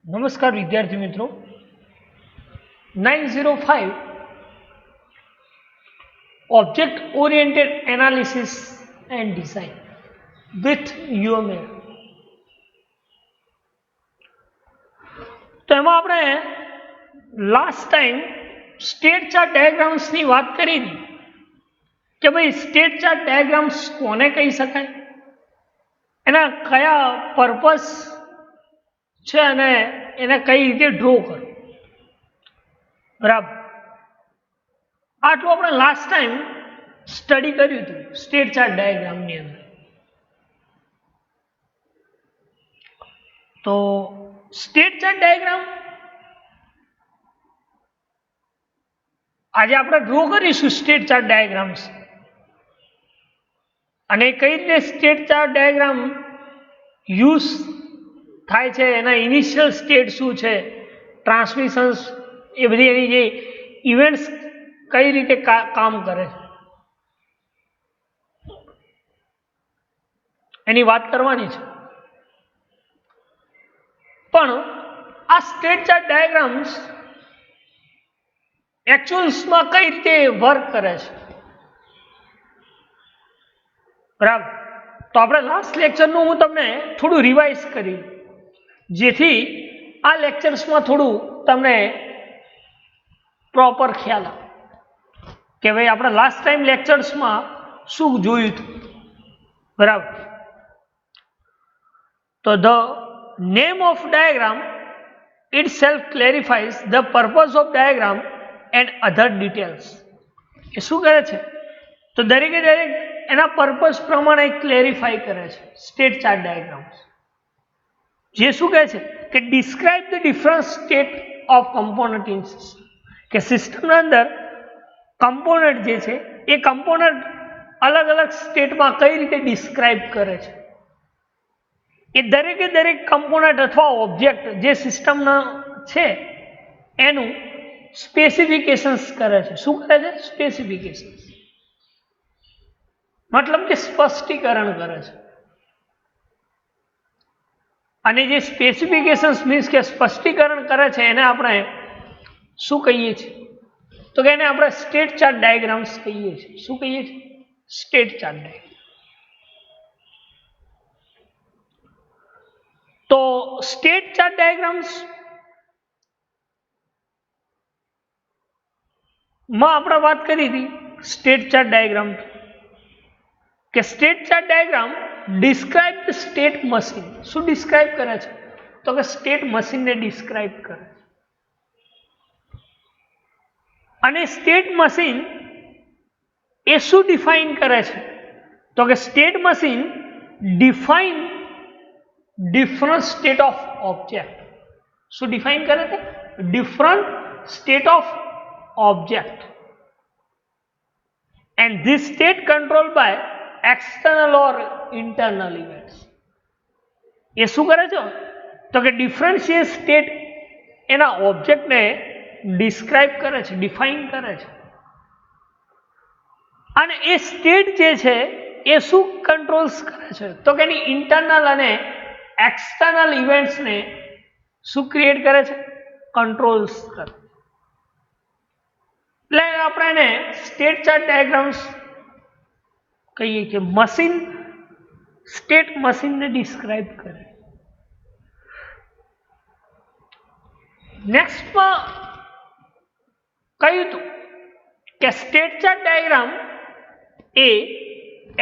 નમસ્કાર વિદ્યાર્થી મિત્રો 905 object oriented analysis and design with UML. તો એમાં આપણે લાસ્ટ ટાઈમ સ્ટેટ ચાર્ટ ડાયાગ્રામ્સની વાત કરી હતી કે ભાઈ સ્ટેટ ચાર્ટ ડાયાગ્રામ્સ કોને કહી શકાય, એના કયા પર્પસ છે અને એને કઈ રીતે ડ્રો કરવું. બરાબર, આટલું આપણે લાસ્ટ ટાઈમ સ્ટડી કર્યું હતું સ્ટેટ ચાર્ટ ડાયાગ્રામની અંદર. તો સ્ટેટ ચાર્ટ ડાયાગ્રામ આજે આપણે ડ્રો કરીશું સ્ટેટ ચાર્ટ ડાયાગ્રામ્સ, અને કઈ રીતે સ્ટેટ ચાર્ટ ડાયાગ્રામ યુઝ થાય છે, એના ઇનિશિયલ સ્ટેટ શું છે, ટ્રાન્સમિશન્સ, એ બધી એની જે ઇવેન્ટ્સ કઈ રીતે કામ કરે એની વાત કરવાની છે. પણ આ સ્ટેટ ચાર્ટ ડાયાગ્રામ્સ એકચ્યુઅલ્સમાં કઈ રીતે વર્ક કરે છે, બરાબર. તો આપણે લાસ્ટ લેક્ચરનું હું તમને થોડું રિવાઇઝ કરી, જેથી આ લેક્ચર્સમાં થોડું તમને પ્રોપર ખ્યાલ આવે કે ભાઈ આપણે લાસ્ટ ટાઈમ લેક્ચર્સમાં શું જોયું હતું. બરાબર. તો the name of diagram itself clarifies the purpose of diagram and other details. એ શું કરે છે, તો દરેકે દરેક એના પર્પઝ પ્રમાણે ક્લેરિફાઈ કરે છે સ્ટેટ ચાર્ટ ડાયાગ્રામ્સ. જે શું કહે છે કે describe the different state of component in system, કે સિસ્ટમના અંદર કમ્પોનન્ટ જે છે એ કમ્પોનન્ટ અલગ અલગ સ્ટેટમાં કઈ રીતે ડિસ્ક્રાઇબ કરે છે. એ દરેકે દરેક કમ્પોનન્ટ અથવા ઓબ્જેક્ટ જે સિસ્ટમના છે એનું સ્પેસિફિકેશન્સ કરે છે. શું કરે છે? સ્પેસિફિકેશન્સ, મતલબ કે સ્પષ્ટીકરણ કરે છે. અને જે સ્પેસિફિકેશન્સ મીન્સ કે સ્પષ્ટીકરણ કરે છે એને આપણે શું કહીએ છીએ, તો કે એને આપણે સ્ટેટ ચાર્ટ ડાયાગ્રામ્સ કહીએ છીએ. શું કહીએ છીએ? State chart diagram. તો સ્ટેટ ચાર્ટ ડાયાગ્રામ્સ માં આપણે વાત કરી હતી સ્ટેટ ચાર્ટ ડાયાગ્રામ, કે state chart diagram describe the state machine. શું ડિસ્ક્રાઇબ કરે છે, તો કે સ્ટેટ મશીનને ડિસ્ક્રાઇબ કરે છે. અને સ્ટેટ મશીન એ શું ડિફાઇન કરે છે, તો કે state machine define different state of object. શું ડિફાઇન કરે છે? Different state of object, and this state controlled by external or internal events. એ શું કરે છે, તો કે ડિફરન્શિયલ સ્ટેટ એના ઓબ્જેક્ટને ડિસ્ક્રાઇબ કરે છે, ડિફાઇન કરે છે. અને એ સ્ટેટ જે છે એ શું કંટ્રોલ્સ કરે છે, તો કે એની ઇન્ટરનલ અને એક્સટર્નલ ઇવેન્ટ્સને શું ક્રિએટ કરે છે? કંટ્રોલ્સ કરે. એટલે આપણે એને સ્ટેટ ચાર્ટ ડાયાગ્રામ્સ કહીએ કે મશીન સ્ટેટ મશીનને ડિસ્ક્રાઇબ કરે. નેક્સ્ટમાં કહ્યું હતું કે સ્ટેટ ચાર્ટ ડાયાગ્રામ એ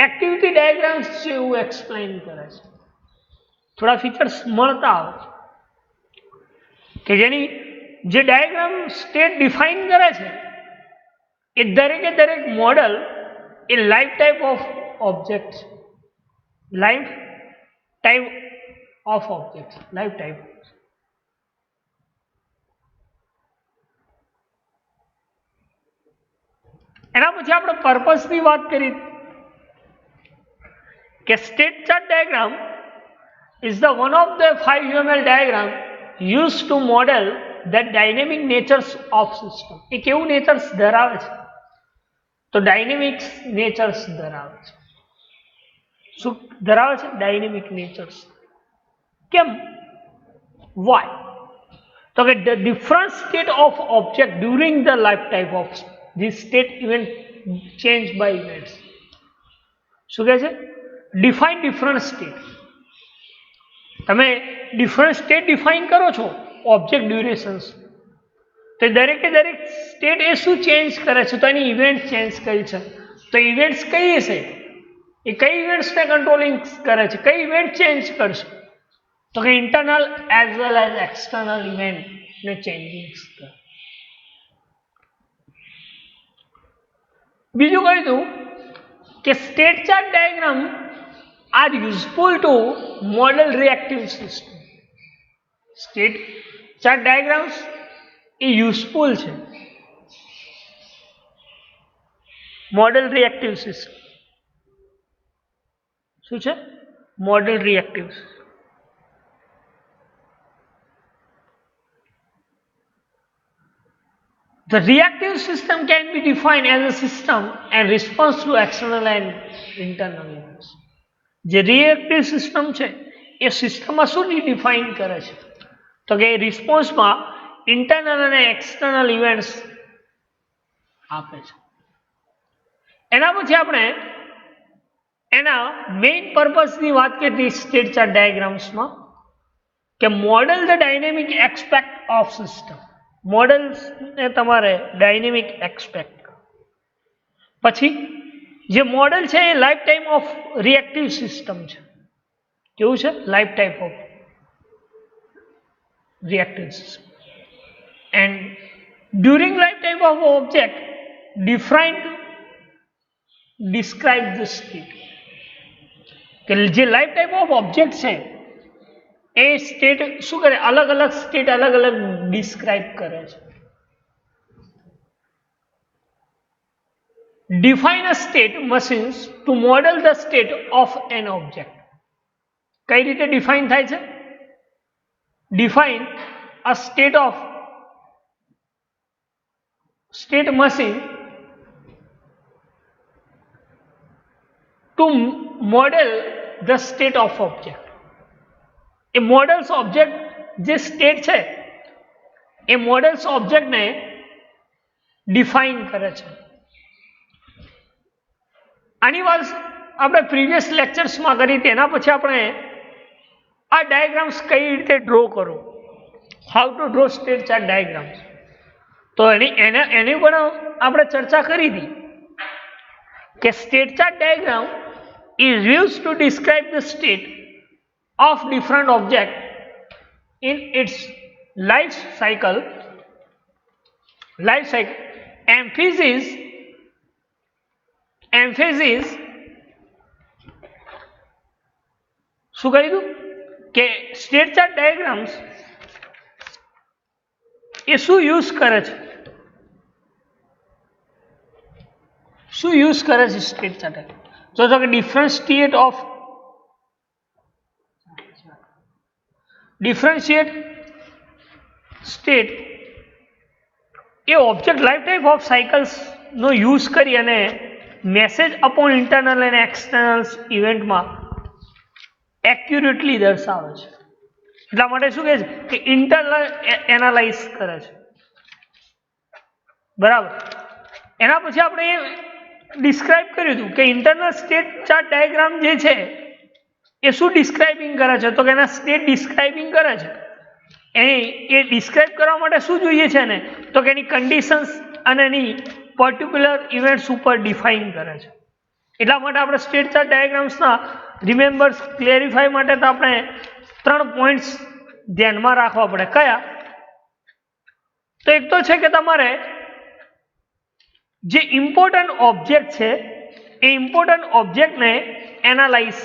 એક્ટિવિટી ડાયાગ્રામ્સ જેવું એક્સપ્લેન કરે છે. થોડા ફીચર્સ મળતા આવે છે કે જેની જે ડાયાગ્રામ સ્ટેટ ડિફાઇન કરે છે એ દરેકે દરેક મોડલ એ લાઈફ ટાઈપ ઓફ ઓબ્જેક્ટ છે. Life type of object, life type. એના પછી આપણે પર્પસની વાત કરી કે state chart diagram is the one of the 5 UML diagram used to model the dynamic natures of system. એ કેવું નેચર્સ ધરાવે છે, તો ડાયનેમિક્સ નેચર્સ ધરાવે છે. શું ધરાવે છે? Dynamic nature's. કેમ? વાય? તો કે the different state of object during the lifetime of this state event change by events. શું કહે છે? Define different state. તમે ડિફરન્ટ સ્ટેટ ડિફાઇન કરો છો ઓબ્જેક્ટ ડ્યુરેશન્સ, તો દરેકે દરેક સ્ટેટ એ શું ચેન્જ કરે છે? તો એની ઇવેન્ટ ચેન્જ કરી છે. તો ઇવેન્ટ્સ કઈ હશે? એ કઈ ઇવેન્ટ્સને કંટ્રોલિંગ કરે છે? કઈ ઇવેન્ટ ચેન્જ કરશે? તો કે internal as well as external ઇવેન્ટને ચેન્જિંગ કરે. બીજું કહ્યું હતું કે state chart diagram are useful to model reactive system. State chart diagrams એ યુઝફુલ છે મોડેલ રિએક્ટિવ સિસ્ટમ. શું છે? Model reactive. The reactive system can be defined as a system and response to external and internal events. જે reactive system છે એ સિસ્ટમમાં શું define કરે છે? તો કે રિસ્પોન્સમાં ઇન્ટરનલ અને એક્સટર્નલ ઇવેન્ટ્સ આપે છે. એના પછી આપણે એના મેઇન પર્પઝની વાત કરી સ્ટેટ ચાર્ટ ડાયાગ્રામ્સમાં કે model the dynamic aspect of system. મોડેલ્સને તમારે ડાયનેમિક એસ્પેક્ટ. પછી જે મોડેલ છે એ life time of reactive system છે. કેવું છે? Life time of reactive system. And during life time of object defined describe the state. કે જે લાઈફ ટાઈમ ઓફ ઓબ્જેક્ટ છે એ સ્ટેટ શું કરે? અલગ અલગ સ્ટેટ અલગ અલગ ડિસ્ક્રાઇબ કરે છે. Define a state machines to model the state of an object. કઈ રીતે ડિફાઇન થાય છે? Define a state of state machine to model the state of object. એ મોડેલ્સ ઓબ્જેક્ટ જે સ્ટેટ છે એ મોડેલ્સ ઓબ્જેક્ટને ડિફાઇન કરે છે. આની વાત આપણે પ્રીવિયસ લેક્ચર્સમાં કરી. તેના પછી આપણે આ ડાયાગ્રામ્સ કઈ રીતે ડ્રો કરો, how to draw state chart diagrams, તો એની પણ આપણે ચર્ચા કરી હતી કે state chart diagram is use to describe the state of different object in its life cycle. Emphasis શું કહ્યું કે સ્ટેટ ચાર્ટ ડાયાગ્રામ્સ એ શું યુઝ કરે છે? શું યુઝ કરે છે સ્ટેટ ચાર્ટ? તો કે ડિફરન્શિએટ સ્ટેટ એ ઓબ્જેક્ટ લાઈફ ટાઈમ ઓફ સાયકલ્સનો યુઝ કરી અને મેસેજ અપોન ઇન્ટરનલ અને એક્સટર્નલ ઇવેન્ટમાં એક્યુરેટલી દર્શાવે છે. એટલા માટે શું કહે છે કે ઇન્ટરનલ એનાલાઇઝ કરે છે. બરાબર. એના પછી આપણે એ ડિસ્ક્રાઇબ કર્યું હતું કે ઇન્ટરનલ સ્ટેટ ચાર્ટ ડાયાગ્રામ જે છે એ શું ડિસ્ક્રાઇબિંગ કરે છે? તો કે એના સ્ટેટ ડિસ્ક્રાઇબિંગ કરે છે. એ ડિસ્ક્રાઇબ કરવા માટે શું જોઈએ છે ને? તો કે એની કન્ડિશન્સ અને એની પર્ટિક્યુલર ઇવેન્ટ્સ ઉપર ડિફાઇન કરે છે. એટલા માટે આપણે સ્ટેટ ચાર્ટ ડાયાગ્રામ્સના રિમેમ્બર્સ ક્લેરિફાઈ માટે તો આપણે 3 પોઈન્ટ્સ ધ્યાનમાં રાખવા પડે. કયા? તો એક તો છે કે તમારે જે ઇમ્પોર્ટન્ટ ઓબ્જેક્ટ છે એ ઇમ્પોર્ટન્ટ ઓબ્જેક્ટને એનાલાઇઝ.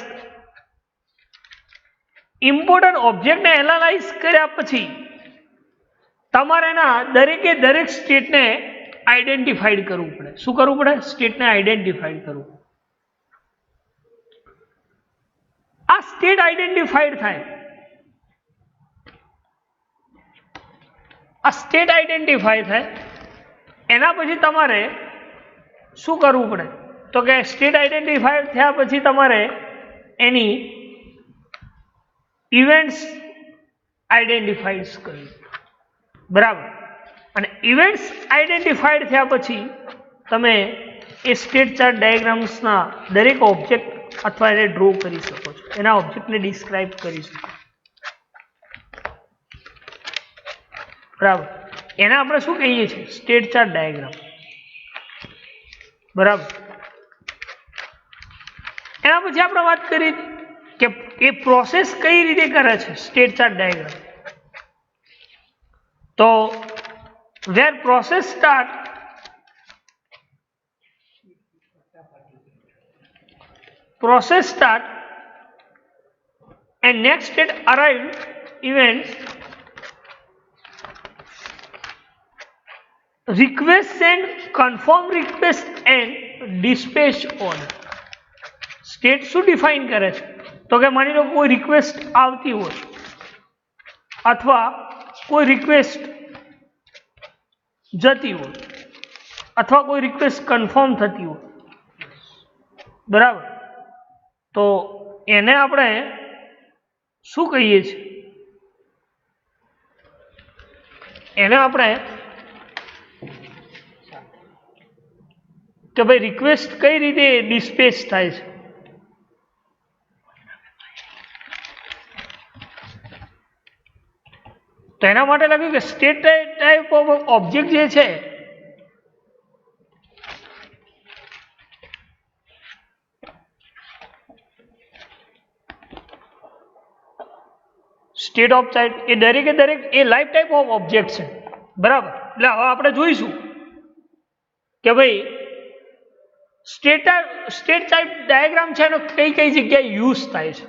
ઇમ્પોર્ટન્ટ ઓબ્જેક્ટને એનાલાઇઝ કર્યા પછી તમારે એના દરેકે દરેક સ્ટેટને આઈડેન્ટિફાઈડ કરવું પડે. શું કરવું પડે? સ્ટેટને આઈડેન્ટિફાઈડ કરવું. આ સ્ટેટ આઈડેન્ટિફાઈડ થાય, આ સ્ટેટ આઈડેન્ટિફાઈ થાય એના પછી તમારે શું કરવું પડે? તો કે સ્ટેટ આઈડેન્ટિફાઈ થયા પછી તમારે એની ઇવેન્ટ્સ આઈડેન્ટિફાઈડ કરવી. બરાબર. અને ઇવેન્ટ્સ આઈડેન્ટિફાઈડ થયા પછી તમે એ સ્ટેટ ચાર્ટ ડાયાગ્રામ્સના દરેક ઓબ્જેક્ટ અથવા એને ડ્રો કરી શકો છો, એના ઓબ્જેક્ટને ડિસ્ક્રાઇબ કરી શકો. બરાબર. એને આપણે શું કહીએ છીએ? State chart diagram. બરાબર. એના પછી આપણે વાત કરી કે એ પ્રોસેસ કઈ રીતે કરે છે સ્ટેટ ચાર્ટ ડાયાગ્રામ. તો where process start and next state arrived events request send confirm request and dispatch order. State શું ડિફાઇન કરે છે? તો કે માની લો કોઈ રિક્વેસ્ટ આવતી હોય અથવા કોઈ રિક્વેસ્ટ જતી હોય અથવા કોઈ રિક્વેસ્ટ કન્ફર્મ થતી હોય, બરાબર, તો એને આપણે શું કહીએ છીએ? એને આપણે કે ભાઈ રિક્વેસ્ટ કઈ રીતે ડિસ્પેચ થાય છે. તો એના માટે લખ્યું કે સ્ટેટ ટાઈપ ઓફ ઓબ્જેક્ટ જે છે સ્ટેટ ઓફ ચાર્ટ એ દરેકે દરેક એ લાઈફ ટાઈપ ઓફ ઓબ્જેક્ટ છે. બરાબર. એટલે હવે આપણે જોઈશું કે ભાઈ સ્ટેટ ટાઈપ ડાયાગ્રામ છે એનો કઈ કઈ જગ્યાએ યુઝ થાય છે.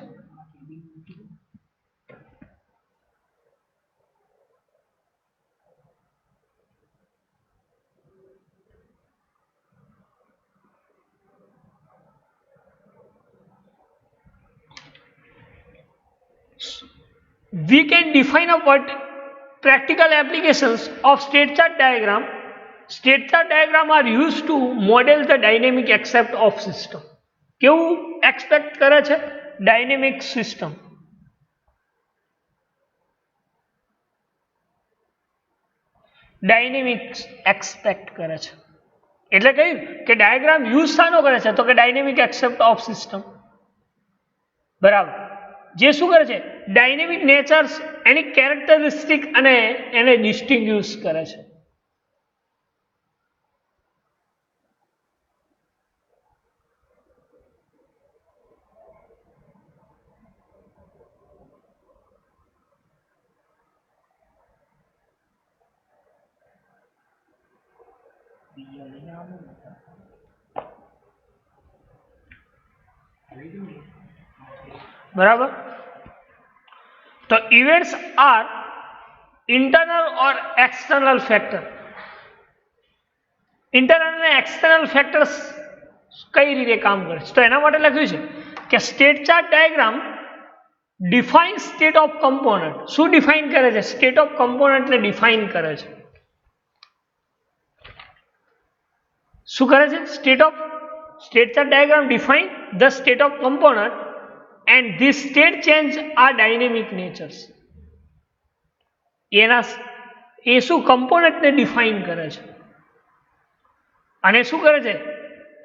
We can define a practical applications of state chart diagram. State chart diagram are used to model the dynamic aspect of system. કેવું એક્સપેક્ટ કરે છે? Dynamic system. ડાયનેમિક એક્સપેક્ટ કરે છે એટલે કહ્યું કે ડાયાગ્રામ યુઝ શાનો કરે છે? તો કે ડાયનેમિક એક્સેપ્ટ ઓફ સિસ્ટમ. બરાબર. જે શું કરે છે? ડાયનેમિક નેચર્સ એની કેરેક્ટરિસ્ટિક અને એને ડિસ્ટિંગ્યુશ કરે છે. બરાબર. તો events R internal or external factor. Internal અને એક્સટર્નલ ફેક્ટર્સ કઈ રીતે કામ કરે છે? તો એના માટે લખ્યું છે કે state chart diagram define state of component. શું ડિફાઇન કરે છે? સ્ટેટ ઓફ કમ્પોનન્ટને ડિફાઇન કરે છે. શું કરે છે? State chart diagram define the state of component and this state change are dynamic natures. એ શું કમ્પોનન્ટને ડિફાઇન કરે છે અને શું કરે છે?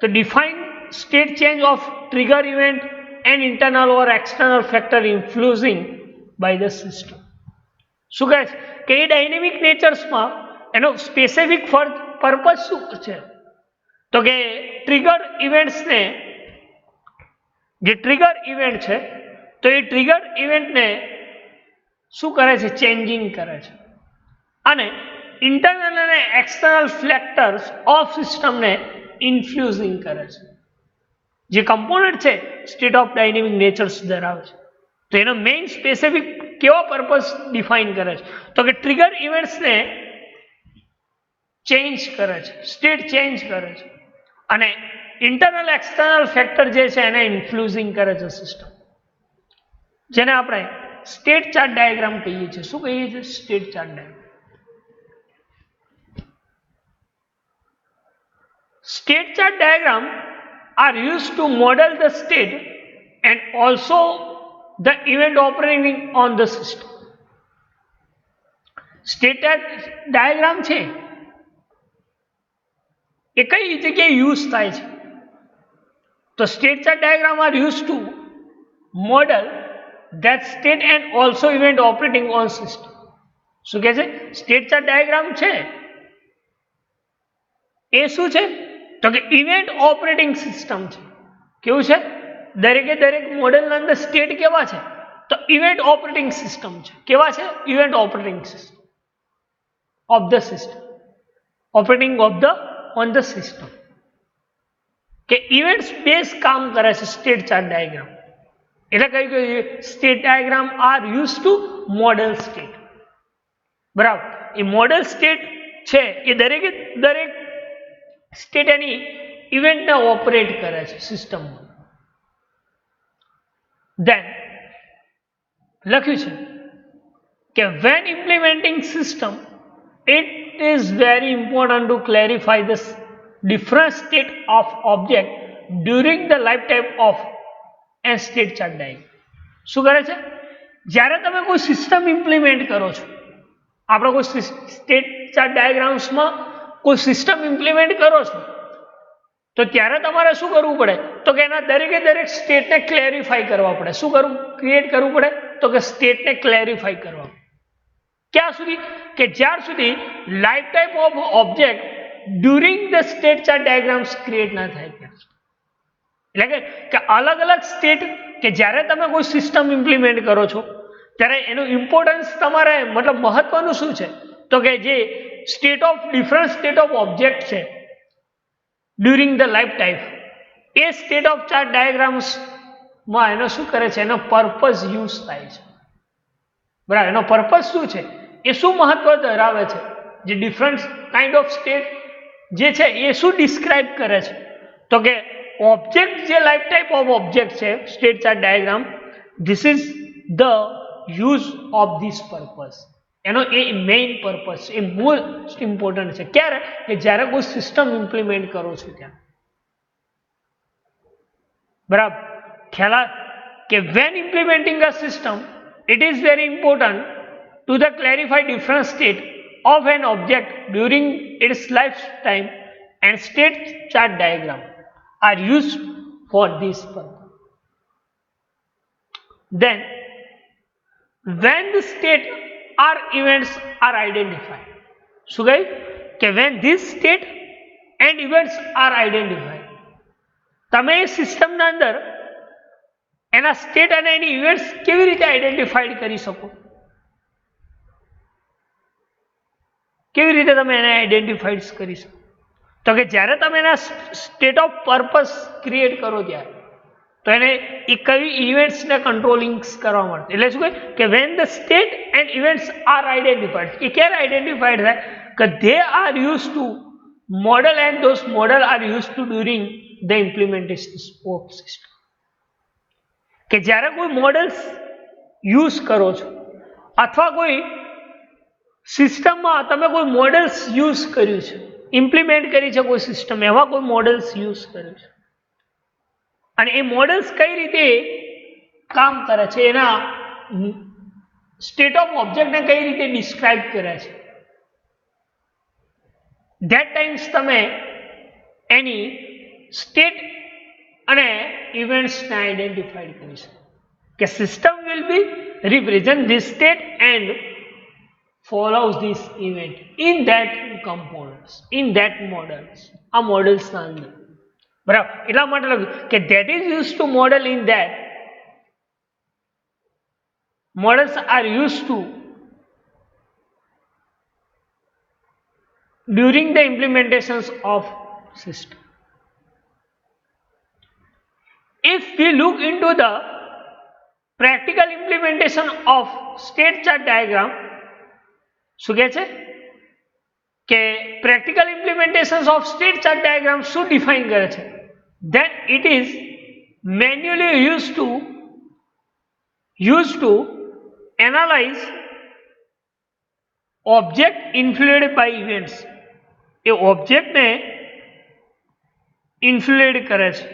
તો define state change of trigger event and internal or external factor influencing by the system. શું કહે છે કે એ ડાયનેમિક નેચર્સમાં એનો સ્પેસિફિક પર્પઝ શું છે? તો કે ટ્રિગર ઇવેન્ટ્સને, જે ટ્રિગર ઇવેન્ટ છે તો એ ટ્રિગર ઇવેન્ટને શું કરે છે? ચેન્જિંગ કરે છે. અને ઇન્ટરનલ અને એક્સટર્નલ ફેક્ટર્સ ઓફ સિસ્ટમને ઇન્ફ્લુઝિંગ કરે છે. જે કમ્પોનન્ટ છે સ્ટેટ ઓફ ડાયનેમિક નેચર્સ ધરાવે છે. તો એનો મેઇન સ્પેસિફિક કેવા પર્પઝ ડિફાઇન કરે છે? તો કે ટ્રિગર ઇવેન્ટ્સને ચેન્જ કરે છે, સ્ટેટ ચેન્જ કરે છે અને ઇન્ટરનલ એક્સટર્નલ ફેક્ટર જે છે એને ઇન્ફ્લુઝિંગ કરે છે સિસ્ટમ, જેને આપણે સ્ટેટ ચાર્ટ ડાયાગ્રામ કહીએ છીએ. શું કહીએ છીએ? State chart diagram. State chart diagram are used to model the state and also the event operating on the system. State diagram છે એ કઈ જગ્યાએ યુઝ થાય છે? તો state chart diagram R use to model that state and also event operating on system. શું કહે છે? State chart diagram છે એ શું છે? તો કે ઇવેન્ટ ઓપરેટિંગ સિસ્ટમ છે. કેવું છે? દરેકે દરેક મોડેલના અંદર સ્ટેટ કેવા છે? તો ઇવેન્ટ ઓપરેટિંગ સિસ્ટમ છે. કેવા છે? Event operating system of the system, operating of the on the system, કે ઇવેન્ટ્સ બેઝ કામ કરે છે સ્ટેટ ચાર્ટ ડાયાગ્રામ. એટલે કઈ ગયું? State diagram R use two model state. બરાબર. એ મોડેલ સ્ટેટ છે એ દરેકે દરેક સ્ટેટ એની ઇવેન્ટને ઓપરેટ કરે છે સિસ્ટમમાં. ધેન લખ્યું છે કે when implementing system it is very important to clarify the different state of object during the lifetime of a state chart diagram. શું કરે છે? જ્યારે તમે કોઈ સિસ્ટમ ઇમ્પ્લિમેન્ટ કરો છો, આપણે કોઈ સ્ટેટ ચાર્ટ ડાયાગ્રામ્સમાં કોઈ સિસ્ટમ ઇમ્પ્લિમેન્ટ કરો છો તો ત્યારે તમારે શું કરવું પડે? તો કે એના દરેકે દરેક સ્ટેટને ક્લેરિફાઈ કરવા પડે. શું કરવું? ક્રિએટ કરવું પડે. તો કે સ્ટેટને ક્લેરિફાઈ કરવા. ક્યાં સુધી? કે જ્યાર સુધી life time of object during the state chart diagrams create ના થાય ત્યાં. એટલે કે અલગ અલગ સ્ટેટ કે જ્યારે તમે કોઈ સિસ્ટમ ઇમ્પ્લિમેન્ટ કરો છો ત્યારે એનું ઇમ્પોર્ટન્સ તમારે મતલબ મહત્વનું શું છે? તો કે જે state of different state of object છે ડ્યુરિંગ ધ લાઈફ ટાઈમ, એ સ્ટેટ ઓફ ચાર્ટ ડાયાગ્રામ્સમાં એનો શું કરે છે? એનો પર્પઝ યુઝ થાય છે. બરાબર. એનો પર્પઝ શું છે? એ શું મહત્વ ધરાવે છે? જે ડિફરન્ટ કાઇન્ડ ઓફ સ્ટેટ જે છે એ શું ડિસ્ક્રાઇબ કરે છે? તો કે ઓબ્જેક્ટ જે લાઈફ ટાઈપ ઓફ ઓબ્જેક્ટ છે state chart diagram, this is the use of this purpose. એનો એ મેઇન પર્પઝ, એ મોસ્ટ ઇમ્પોર્ટન્ટ છે. ક્યારે? કે જ્યારે કોઈ સિસ્ટમ ઇમ્પ્લિમેન્ટ કરો છો ત્યાં. બરાબર. ખ્યાલ કે when implementing a system it is very important to the clarify different state of an object during its lifetime, and state chart diagram are used for this purpose. Then when the state or events are identified, so guys, કે when this state and events are identified, તમે સિસ્ટમના અંદર એના state અને એની events કેવી રીતે identified કરી શકો? કેવી રીતે તમે એને આઈડેન્ટિફાઈડ કરી શકો? તો કે જ્યારે તમે એના સ્ટેટ ઓફ પર્પઝ ક્રિએટ કરો ત્યારે તો એને એ કઈ ઇવેન્ટ્સને કંટ્રોલિંગ કરવા મળશે. એટલે શું કહે? કે when the state and events are identified, એ ક્યારે આઈડેન્ટિફાઈડ થાય? કે they are use to model and those model are use to during the implementation of system. કે જ્યારે કોઈ મોડેલ્સ યુઝ કરો છો અથવા કોઈ સિસ્ટમમાં તમે કોઈ મોડેલ્સ યુઝ કર્યું છે, ઇમ્પ્લિમેન્ટ કરી છે કોઈ સિસ્ટમ, એવા કોઈ મોડેલ્સ યુઝ કર્યું છે અને એ મોડેલ્સ કઈ રીતે કામ કરે છે, એના સ્ટેટ ઓફ ઓબ્જેક્ટને કઈ રીતે ડિસ્ક્રાઇબ કરે છે, ધેટ ટાઈમ્સ તમે એની સ્ટેટ અને ઇવેન્ટ્સને આઈડેન્ટિફાઈડ કરી શકો. કે system will be represent this state and follows this event in that components, in that models. આ મોડલ્સના અંદર. બરાબર. એટલા માટે લખ્યું કે that is used to model in that models are used to during the implementations of system. If we look into the practical implementation of state chart diagram, શું કહે છે? કે practical implementation of state chart diagram શું define કરે છે? Then it is manually use to analyze object influenced by events. એ ઓબ્જેક્ટને influenced કરે છે.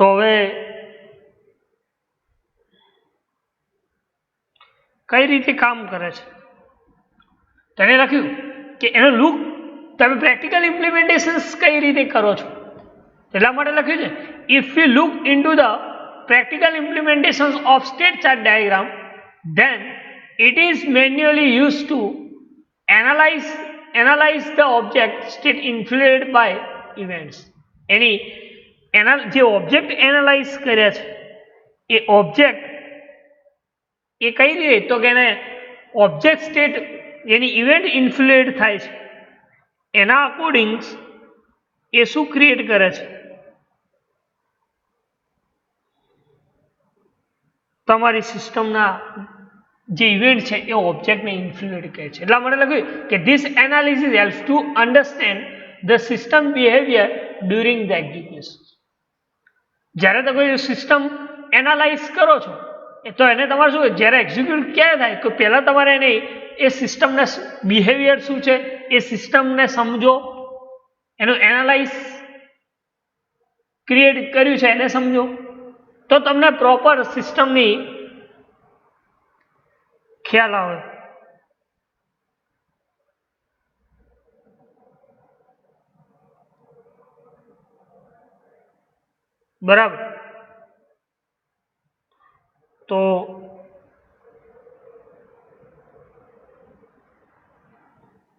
તો હવે કઈ રીતે કામ કરે છે તેને લખ્યું કે એનો લુક તમે પ્રેક્ટિકલ ઇમ્પ્લિમેન્ટેશન્સ કઈ રીતે કરો છો એટલા માટે લખ્યું છે if you look into the practical implementations of state chart diagram, then it is manually used to analyze the object state influenced by events. એની જે ઓબ્જેક્ટ એનાલાઇઝ કર્યા છે એ ઓબ્જેક્ટ એ કઈ રીતે તો કે એને ઓબ્જેક્ટ સ્ટેટ એની ઇવેન્ટ ઇન્ફ્લુએન્સ થાય છે એના અકોર્ડિંગ્સ એ શું ક્રિએટ કરે છે તમારી સિસ્ટમના જે ઇવેન્ટ છે એ ઓબ્જેક્ટને ઇન્ફ્લુએન્સ કરે છે એટલા માટે લખ્યું કે this analysis helps to understand the system behaviour during the execution જ્યારે તમે સિસ્ટમ એનાલાઇઝ કરો છો તો એને તમારે શું જ્યારે એક્ઝિક્યુટ ક્યારે થાય તો પહેલાં તમારે એને એ સિસ્ટમના બિહેવિયર શું છે એ સિસ્ટમને સમજો એનું એનાલાઇઝ ક્રિએટ કર્યું છે એને સમજો તો તમને પ્રોપર સિસ્ટમની ખ્યાલ આવે બરાબર તો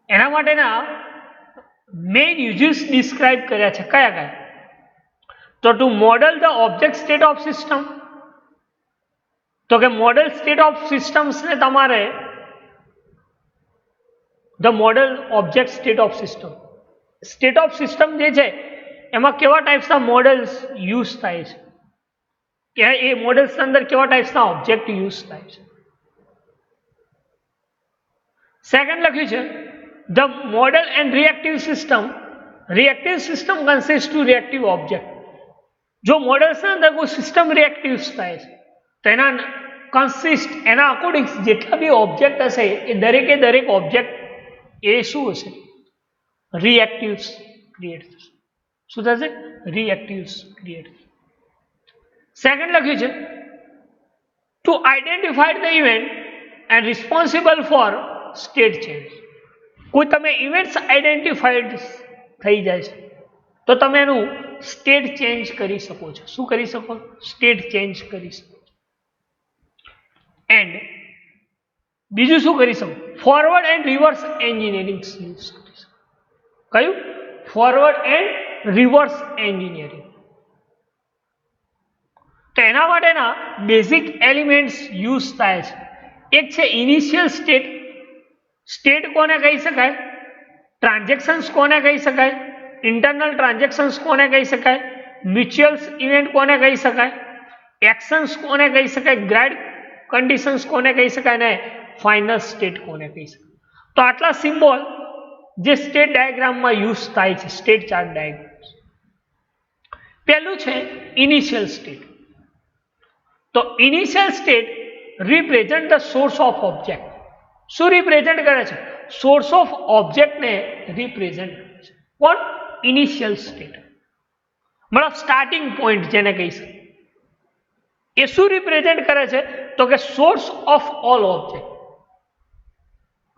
એના માટેના મેઇન યુઝર્સ ડિસ્ક્રાઇબ કર્યા છે કયા કયા તો to model the object state of system તો કે મોડલ સ્ટેટ ઓફ સિસ્ટમ્સને તમારે the model object state of system જે છે એમાં કેવા ટાઈપ્સના મોડલ્સ યુઝ થાય છે કે એ મોડલ્સ અંદર કેવા ટાઈપ્સના ઓબ્જેક્ટ યુઝ થાય છે સેકન્ડ લખ્યું છે the model and reactive system consist to reactive object જો મોડલ્સના અંદર કોઈ સિસ્ટમ રિએક્ટિવ્સ થાય છે તો એના કન્સિસ્ટ એના અકોર્ડિંગ જેટલા બી ઓબ્જેક્ટ હશે એ દરેક ઓબ્જેક્ટ એ શું હશે રિએક્ટિવ્સ ક્રિએટ થશે શું થશે રિએક્ટિવ્સ ક્રિએટ થશે સેકન્ડ લખ્યું છે to identify the event and responsible for state change કોઈ તમે ઇવેન્ટ્સ આઈડેન્ટિફાઈડ થઈ જાય છે તો તમે એનું સ્ટેટ ચેન્જ કરી શકો છો શું કરી શકો સ્ટેટ ચેન્જ કરી શકો છો એન્ડ બીજું શું કરી શકો forward and reverse engineering use કરી શકો કયું ફોરવર્ડ એન્ડ રિવર્સ એન્જિનિયરિંગ તો એના માટેના બેઝિક એલિમેન્ટ્સ યુઝ થાય છે એક છે ઇનિશિયલ સ્ટેટ કોને કહી શકાય ટ્રાન્ઝેક્શન્સ કોને કહી શકાય ઇન્ટરનલ ટ્રાન્ઝેક્શન્સ કોને કહી શકાય મ્યુચ્યુઅલ ઇવેન્ટ કોને કહી શકાય એક્શન્સ કોને કહી શકાય ગ્રાઇડ કન્ડિશન્સ કોને કહી શકાય ને ફાઇનલ સ્ટેટ કોને કહી શકાય તો આટલા સિમ્બોલ જે સ્ટેટ ડાયાગ્રામમાં યુઝ થાય છે સ્ટેટ ચાર્ટ ડાયાગ્રામ પહેલું છે ઇનિશિયલ સ્ટેટ તો initial state represent the source of object શું રિપ્રેઝન્ટ કરે છે સોર્સ ઓફ ઓબ્જેક્ટને રિપ્રેઝન્ટ કરે છે કોણ ઇનિશિયલ સ્ટેટ મતલબ સ્ટાર્ટિંગ પોઈન્ટ જેને કહી શકાય એ શું રિપ્રેઝન્ટ કરે છે તો કે સોર્સ ઓફ ઓલ ઓબ્જેક્ટ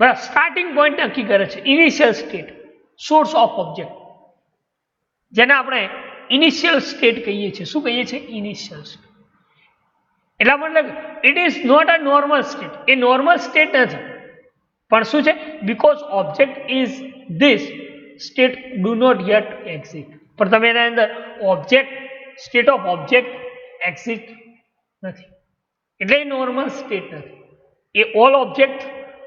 બરાબર સ્ટાર્ટિંગ પોઈન્ટ નક્કી કરે છે initial state source of object જેને આપણે ઇનિશિયલ સ્ટેટ કહીએ છીએ શું કહીએ છીએ ઇનિશિયલ સ્ટેટ એટલા મતલબ it is not a normal state એ નોર્મલ સ્ટેટ નથી પણ શું છે because object is this state do not yet exist પણ તમે એના અંદર object state of object exist નથી એટલે એ નોર્મલ સ્ટેટ નથી એ ઓલ ઓબ્જેક્ટ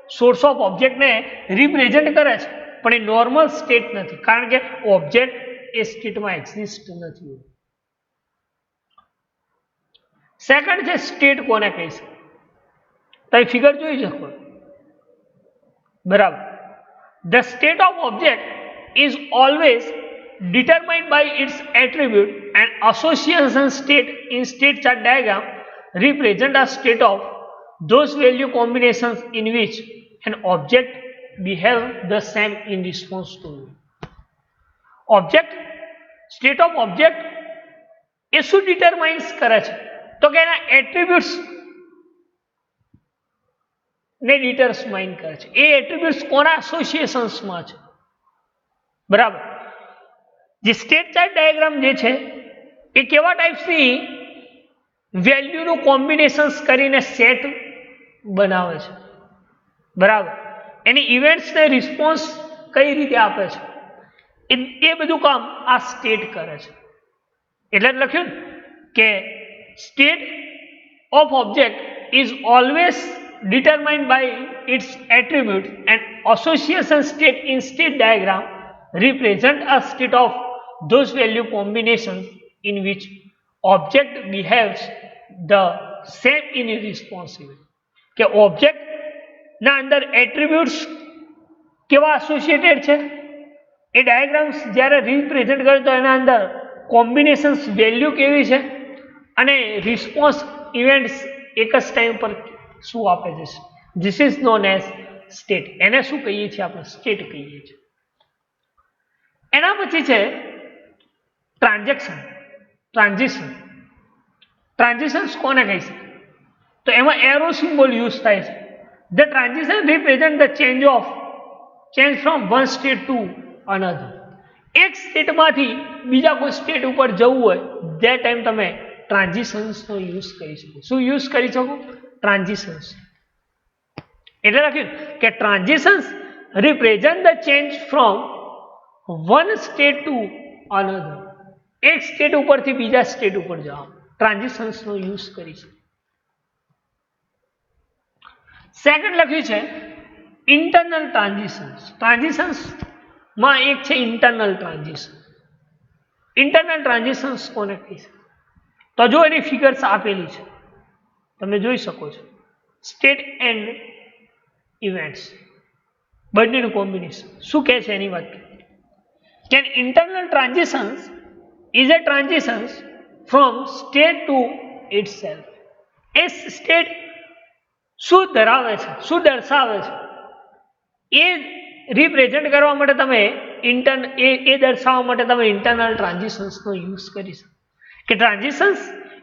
સોર્સ ઓફ ઓબ્જેક્ટને રિપ્રેઝન્ટ કરે છે પણ એ નોર્મલ સ્ટેટ નથી કારણ કે ઓબ્જેક્ટ એ સ્ટેટમાં એક્ઝિસ્ટ નથી સેકન્ડ છે સ્ટેટ કોને કહી શકે તમે ફિગર જોઈ શકો બરાબર the state of object is always determined by its attribute and association state in state chart diagram represent a state of those value combinations in which an object behave the same in response to object state of object એ શું determines કરે છે? તો કે એના attributes ને determine કરે છે. એ attributes કોના એસોસિએશન્સમાં છે, બરાબર. જે સ્ટેટ ચાર્ટ ડાયાગ્રામ જે છે એ કેવા ટાઈપ્સની વેલ્યુનું કોમ્બિનેશન્સ કરીને સેટ બનાવે છે, બરાબર. એની ઇવેન્ટ્સને રિસ્પોન્સ કઈ રીતે આપે છે એ બધું કામ આ સ્ટેટ કરે છે. એટલે લખ્યું કે state of object is always determined by its attributes and association state in state diagram represent a state of those value combinations in which object behaves the same in responsive. કે object ના અંદર attributes કેવા associated છે, એ diagrams જ્યારે represent કરે તો એના અંદર કોમ્બિનેશન્સ વેલ્યુ કેવી છે અને રિસ્પોન્સ ઇવેન્ટ્સ એક જ ટાઈમ પર શું આપે છે. This is known as state. એને શું કહીએ છીએ આપણે? સ્ટેટ કહીએ છીએ. એના પછી છે ટ્રાન્ઝિશન્સ કોને કહી છે? તો એમાં એરો સિમ્બોલ યુઝ થાય છે. The transition represent the change from one state to another. એક સ્ટેટમાંથી બીજા કોઈ સ્ટેટ ઉપર જવું હોય તે ટાઈમ તમે ટ્રાન્ઝિશન્સનો યુઝ કરી શકો. શું યુઝ કરી શકો? ટ્રાન્ઝિશન્સ. એટલે લખ્યું કે transitions represent the change from one state to another. એક સ્ટેટ ઉપરથી બીજા સ્ટેટ ઉપર જવા ટ્રાન્ઝિશન્સનો યુઝ કરી છે. સેકન્ડ લખ્યું છે ઇન્ટરનલ ટ્રાન્ઝિશન્સ. ટ્રાન્ઝિશન્સમાં એક છે ઇન્ટરનલ ટ્રાન્ઝિશન. ઇન્ટરનલ ટ્રાન્ઝિશન્સ કોને કહી છે? તો જો એની ફિગર્સ આપેલી છે, તમે જોઈ શકો છો. સ્ટેટ એન્ડ ઇવેન્ટ્સ બંનેનું કોમ્બિનેશન શું કહે છે એની વાત કે internal transitions is a transitions from state to itself. એ સ્ટેટ શું ધરાવે છે, શું દર્શાવે છે, એ રિપ્રેઝન્ટ કરવા માટે તમે દર્શાવવા માટે તમે ઇન્ટરનલ ટ્રાન્ઝિશન્સનો યુઝ કરી શકો. કે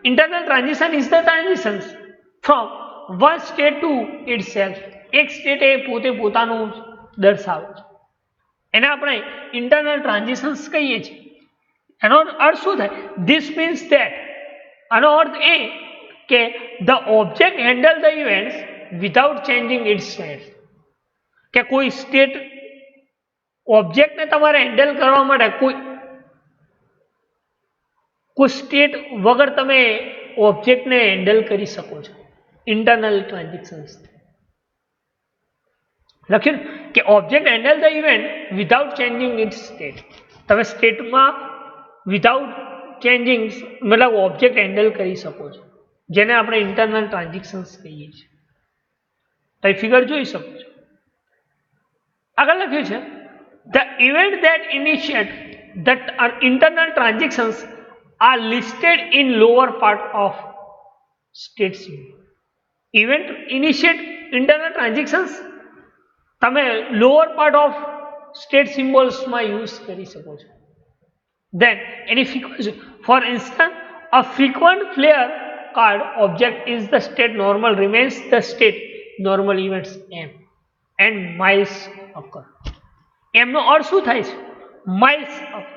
internal transition is the transitions from one state to itself. એક સ્ટેટ એ પોતે પોતાનું દર્શાવે છે, એને આપણે ઇન્ટરનલ ટ્રાન્ઝિશન્સ કહીએ છીએ. એનો અર્થ શું થાય? ધીસ મીન્સ ધેટ, આનો અર્થ એ કે the object handle the events without changing its state. કે કોઈ સ્ટેટ ઓબ્જેક્ટને તમારે હેન્ડલ કરવા માટે કોઈ સ્ટેટ વગર તમે ઓબ્જેક્ટને હેન્ડલ કરી શકો છો ઇન્ટરનલ ટ્રાન્ઝિશન્સ. લખ્યું કે object handle the event without changing its state. તમે સ્ટેટમાં વિધાઉટ ચેન્જિંગ મતલબ ઓબ્જેક્ટ હેન્ડલ કરી શકો છો, જેને આપણે ઇન્ટરનલ ટ્રાન્ઝિશન્સ કહીએ છીએ. તો ફિગર જોઈ શકો છો. આગળ લખ્યું છે the event that initiate the internal transitions are listed in lower part of state symbol. Event initiate internal transactions તમે lower part of state symbols માં use કરી શકો છો. Then any frequency, for instance, a frequent flare card object is the state normal remains the state normal events m and miles occur. m નો અર્થ શું થાય છે? miles occur.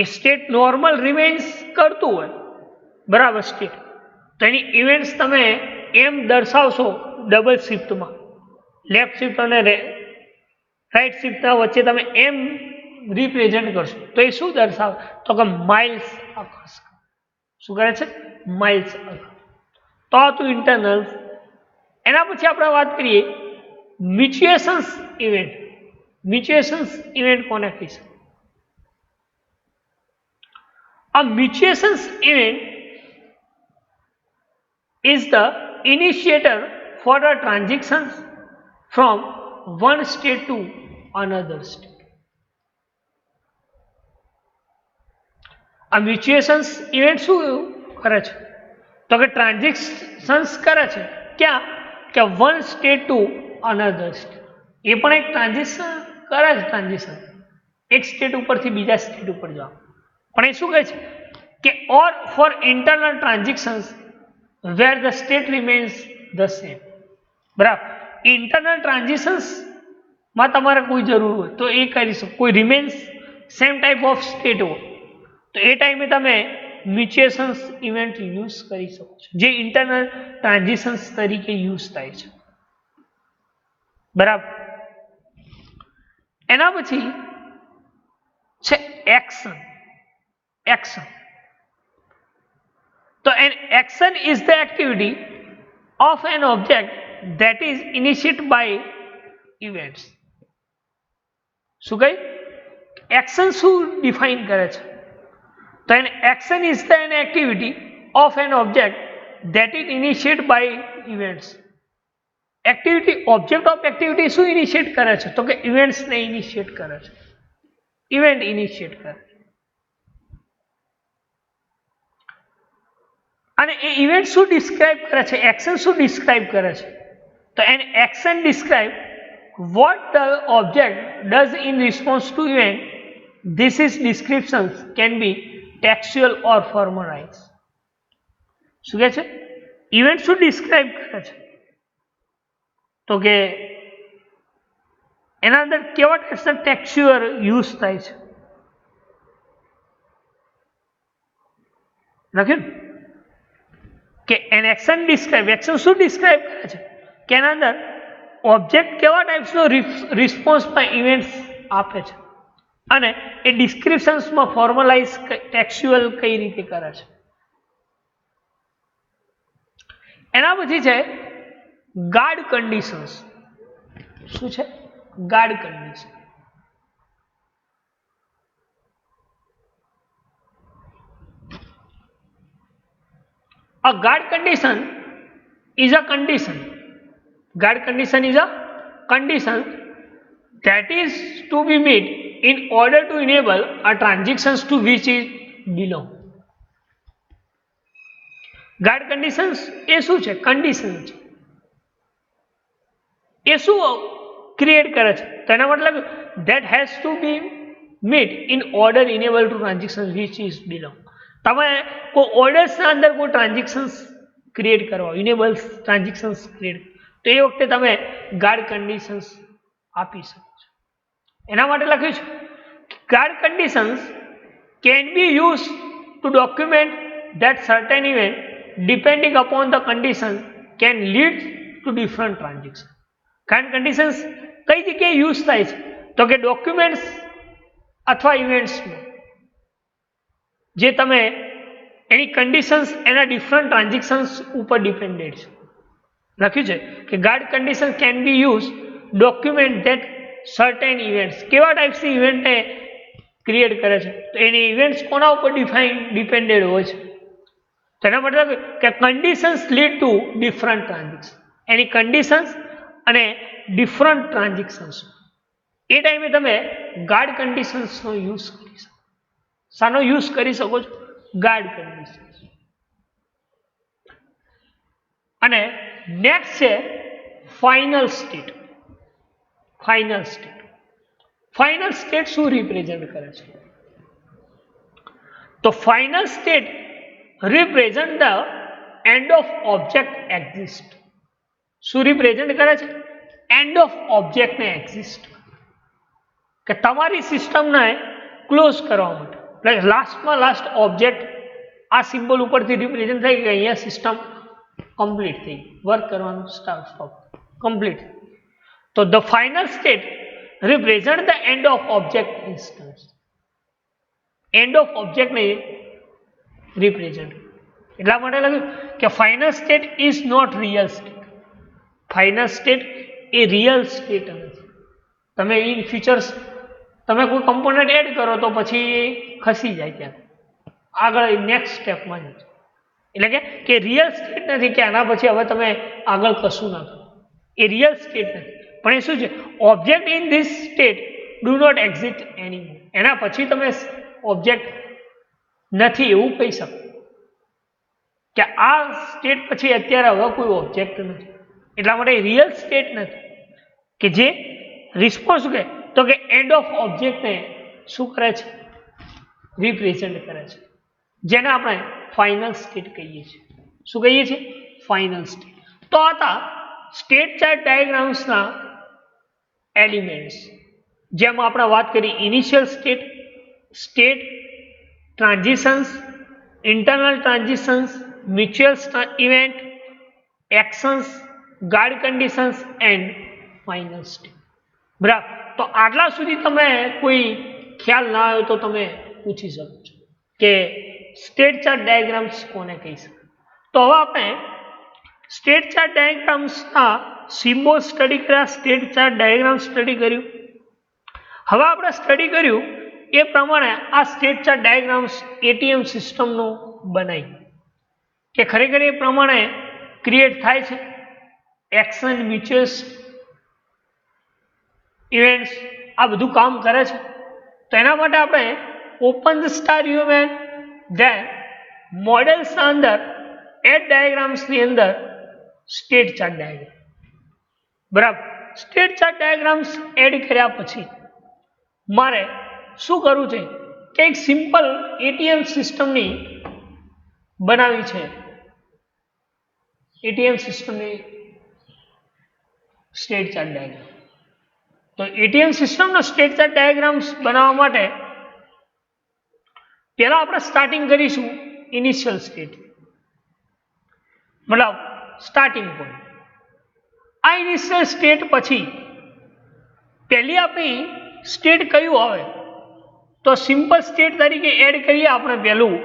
એ state normal remains કરતું હોય, બરાબર, સ્ટેટ, તો એની ઇવેન્ટ્સ તમે એમ દર્શાવશો double શિફ્ટમાં, left shift અને right શિફ્ટના વચ્ચે તમે એમ રિપ્રેઝન્ટ કરશો તો એ શું દર્શાવે? તો કે માઇલ્સ અકર્સ. શું કરે છે? Miles occurs. તો આ હતું ઇન્ટરનલ. એના પછી આપણે વાત કરીએ મ્યુચ્યુએશન્સ ઇવેન્ટ. મ્યુચ્યુએશન્સ ઇવેન્ટ કોને કહીશું? A mutuations event is the initiator for a transition from one state to another state. A mutuations event શું કરે છે? તો કે ટ્રાન્ઝેક્શન્સ કરે છે. ક્યાં? કે one state to another state. એ પણ એક ટ્રાન્ઝેક્શન કરે છે. ટ્રાન્ઝેક્શન એક સ્ટેટ ઉપરથી બીજા સ્ટેટ ઉપર જવા. પણ એ શું કહે છે? કે or for internal transactions where the state remains the same. બરાબર, ઇન્ટરનલ ટ્રાન્ઝેક્શન્સમાં તમારે કોઈ જરૂર હોય તો એ કરી શકો. કોઈ remains same type of state હોય તો એ ટાઈમે તમે મ્યુચ્યુએશન્સ ઇવેન્ટ યુઝ કરી શકો છો, જે ઇન્ટરનલ ટ્રાન્ઝેક્શન્સ તરીકે યુઝ થાય છે. બરાબર. એના પછી છે એક્શન. એક્શન તો an action is the activity of an object that is initiated by events. શું કહી? એક્શન શું ડિફાઇન કરે છે? તો an action is the an activity of an object that is initiated by events. Activity, object of activity શું initiate કરે છે? તો કે ઇવેન્ટ્સને ઇનિશિએટ કરે છે. ઇવેન્ટ ઇનિશિએટ કરે છે. અને એ ઇવેન્ટ શું ડિસ્ક્રાઇબ કરે છે? એક્શન શું ડિસ્ક્રાઇબ કરે છે? તો an action describe what the object does in response to event. This is descriptions can be textual or formalized. શું કહે છે? ઇવેન્ટ શું ડિસ્ક્રાઇબ કરે છે? તો કે એના અંદર કેવા ટાઈપ્સના ટેક્સ્ચ્યુઅલ યુઝ થાય છે? લખ્યું કે એન એક્શન ડિસ્ક્રાઇબ, એક્શન શું ડિસ્ક્રાઇબ કરે છે? કે એના અંદર ઓબ્જેક્ટ કેવા ટાઈપ્સનો રિસ્પોન્સમાં ઇવેન્ટ્સ આપે છે અને એ ડિસ્ક્રિપ્શન્સમાં ફોર્મલાઇઝ ટેક્સ્ચ્યુઅલ કઈ રીતે કરે છે. એના પછી છે ગાર્ડ કન્ડિશન્સ. શું છે? Guard condition. A guard condition is a condition. Guard condition is a condition that is to be met in order to enable a transactions to which it belong. Guard conditions એ શું છે? Condition છે. એ શું create કરે છે? તો એના મતલબ that has to be met in order enable to transactions which is belong. તમે કોઈ ઓર્ડર્સના અંદર કોઈ ટ્રાન્ઝેક્શન્સ ક્રિએટ કરવા, ઇનેબલ્સ ટ્રાન્ઝેક્શન્સ ક્રિએટ, તો એ વખતે તમે ગાર્ડ કન્ડિશન્સ આપી શકો છો. એના માટે લખ્યું છે guard conditions can be use to document that certain event depending upon the condition can lead to different transaction. Guard conditions કઈ જગ્યાએ યુઝ થાય છે? તો કે ડોક્યુમેન્ટ્સ અથવા ઇવેન્ટ્સમાં જે તમે એની કન્ડિશન્સ એના ડિફરન્ટ ટ્રાન્ઝેક્શન્સ ઉપર ડિપેન્ડેડ છે. લખ્યું છે કે guard condition can be use document that certain events. કેવા ટાઈપ્સની ઇવેન્ટને ક્રિએટ કરે છે? તો એની ઇવેન્ટ્સ કોના ઉપર ડિપેન્ડેડ હોય છે? તો એના મતલબ કે conditions lead to different transaction. Any conditions અને ડિફરન્ટ ટ્રાન્ઝેક્શન્સ, એ ટાઈમે તમે ગાર્ડ કન્ડિશન્સનો યુઝ કરી શકો. શાનો યુઝ કરી શકો છો? Guard conditions. અને નેક્સ્ટ છે final state. Final state. Final state શું રિપ્રેઝન્ટ કરે છે? તો final state represent the end of object exist. શું રિપ્રેઝન્ટ કરે છે? એન્ડ ઓફ ઓબ્જેક્ટને એક્ઝિસ્ટ, કે તમારી સિસ્ટમને ક્લોઝ કરવા માટે. એટલે લાસ્ટમાં લાસ્ટ ઓબ્જેક્ટ આ સિમ્બોલ ઉપરથી રિપ્રેઝન્ટ થઈ કે અહીંયા સિસ્ટમ કમ્પ્લીટ થઈ, વર્ક કરવાનું સ્ટોપ કમ્પ્લીટ. તો the final state represent the end of object instance. End of ઓબ્જેક્ટને રિપ્રેઝન્ટ. એટલા માટે લખ્યું કે final state is not real state. Final state એ રિયલ સ્ટેટ નથી. તમે ઇન ફ્યુચર્સ તમે કોઈ કમ્પોનન્ટ એડ કરો તો પછી ખસી જાય ત્યાં આગળ નેક્સ્ટ સ્ટેપમાં જ. એટલે કે રિયલ સ્ટેટ નથી કે આના પછી હવે તમે આગળ કશું ના કરો. એ રિયલ સ્ટેટ નથી, પણ એ શું છે? Object in this state do not exist anymore. એના પછી તમે ઓબ્જેક્ટ નથી એવું કહી શકો કે આ સ્ટેટ પછી અત્યારે હવે કોઈ ઓબ્જેક્ટ નથી. એટલા માટે રિયલ સ્ટેટ નથી કે જે રિસ્પોન્સ કહે તો કે એન્ડ ઓફ ઓબ્જેક્ટને શું કરે છે? રિપ્રેઝન્ટ કરે છે. જેને આપણે ફાઇનલ સ્ટેટ કહીએ છીએ. શું કહીએ છીએ? Final state. તો આ હતા સ્ટેટ ચાર્ટ ડાયાગ્રામ્સના એલિમેન્ટ્સ, જેમાં આપણે વાત કરી initial state, state, transitions, internal transitions, mutual event, actions, guard conditions and final state. બરાબર. તો આટલા સુધી તમે કોઈ ખ્યાલ ના આવ્યો તો તમે પૂછી શકો છો કે સ્ટેટ ચાર્ટ ડાયાગ્રામ્સ કોને કહી શકાય. તો હવે આપણે સ્ટેટ ચાર્ટ ડાયાગ્રામ્સના સિમ્બોલ સ્ટડી કર્યા, સ્ટેટ ચાર્ટ ડાયાગ્રામ સ્ટડી કર્યું. હવે આપણે સ્ટડી કર્યું એ પ્રમાણે આ સ્ટેટ ચાર્ટ ડાયાગ્રામ્સ એટીએમ સિસ્ટમનો બનાવી કે ખરેખર એ પ્રમાણે ક્રિએટ થાય છે. એક્શન, મ્યુચ્યુઅલ ઇવેન્ટ્સ આ બધું કામ કરે છે. તો એના માટે આપણે open the Star UML then મોડેલ્સના અંદર એડ ડાયાગ્રામ્સની અંદર સ્ટેટ ચાર્ટ ડાયાગ્રામ. બરાબર. સ્ટેટ ચાર્ટ ડાયાગ્રામ્સ એડ કર્યા પછી મારે શું કરવું છે કે એક સિમ્પલ એટીએમ સિસ્ટમની બનાવી છે. એટીએમ સિસ્ટમની સ્ટેટ ચાર્ટ ડાયાગ્રામ. તો એટીએમ સિસ્ટમનો સ્ટેટ ચાર્ટ ડાયાગ્રામ્સ બનાવવા માટે પહેલા આપણે સ્ટાર્ટિંગ કરીશું ઇનિશિયલ સ્ટેટ, મતલબ સ્ટાર્ટિંગ પોઈન્ટ. આ ઇનિશિયલ સ્ટેટ પછી પહેલી આપણી સ્ટેટ કયું આવે તો સિમ્પલ સ્ટેટ તરીકે એડ કરીએ આપણે પહેલું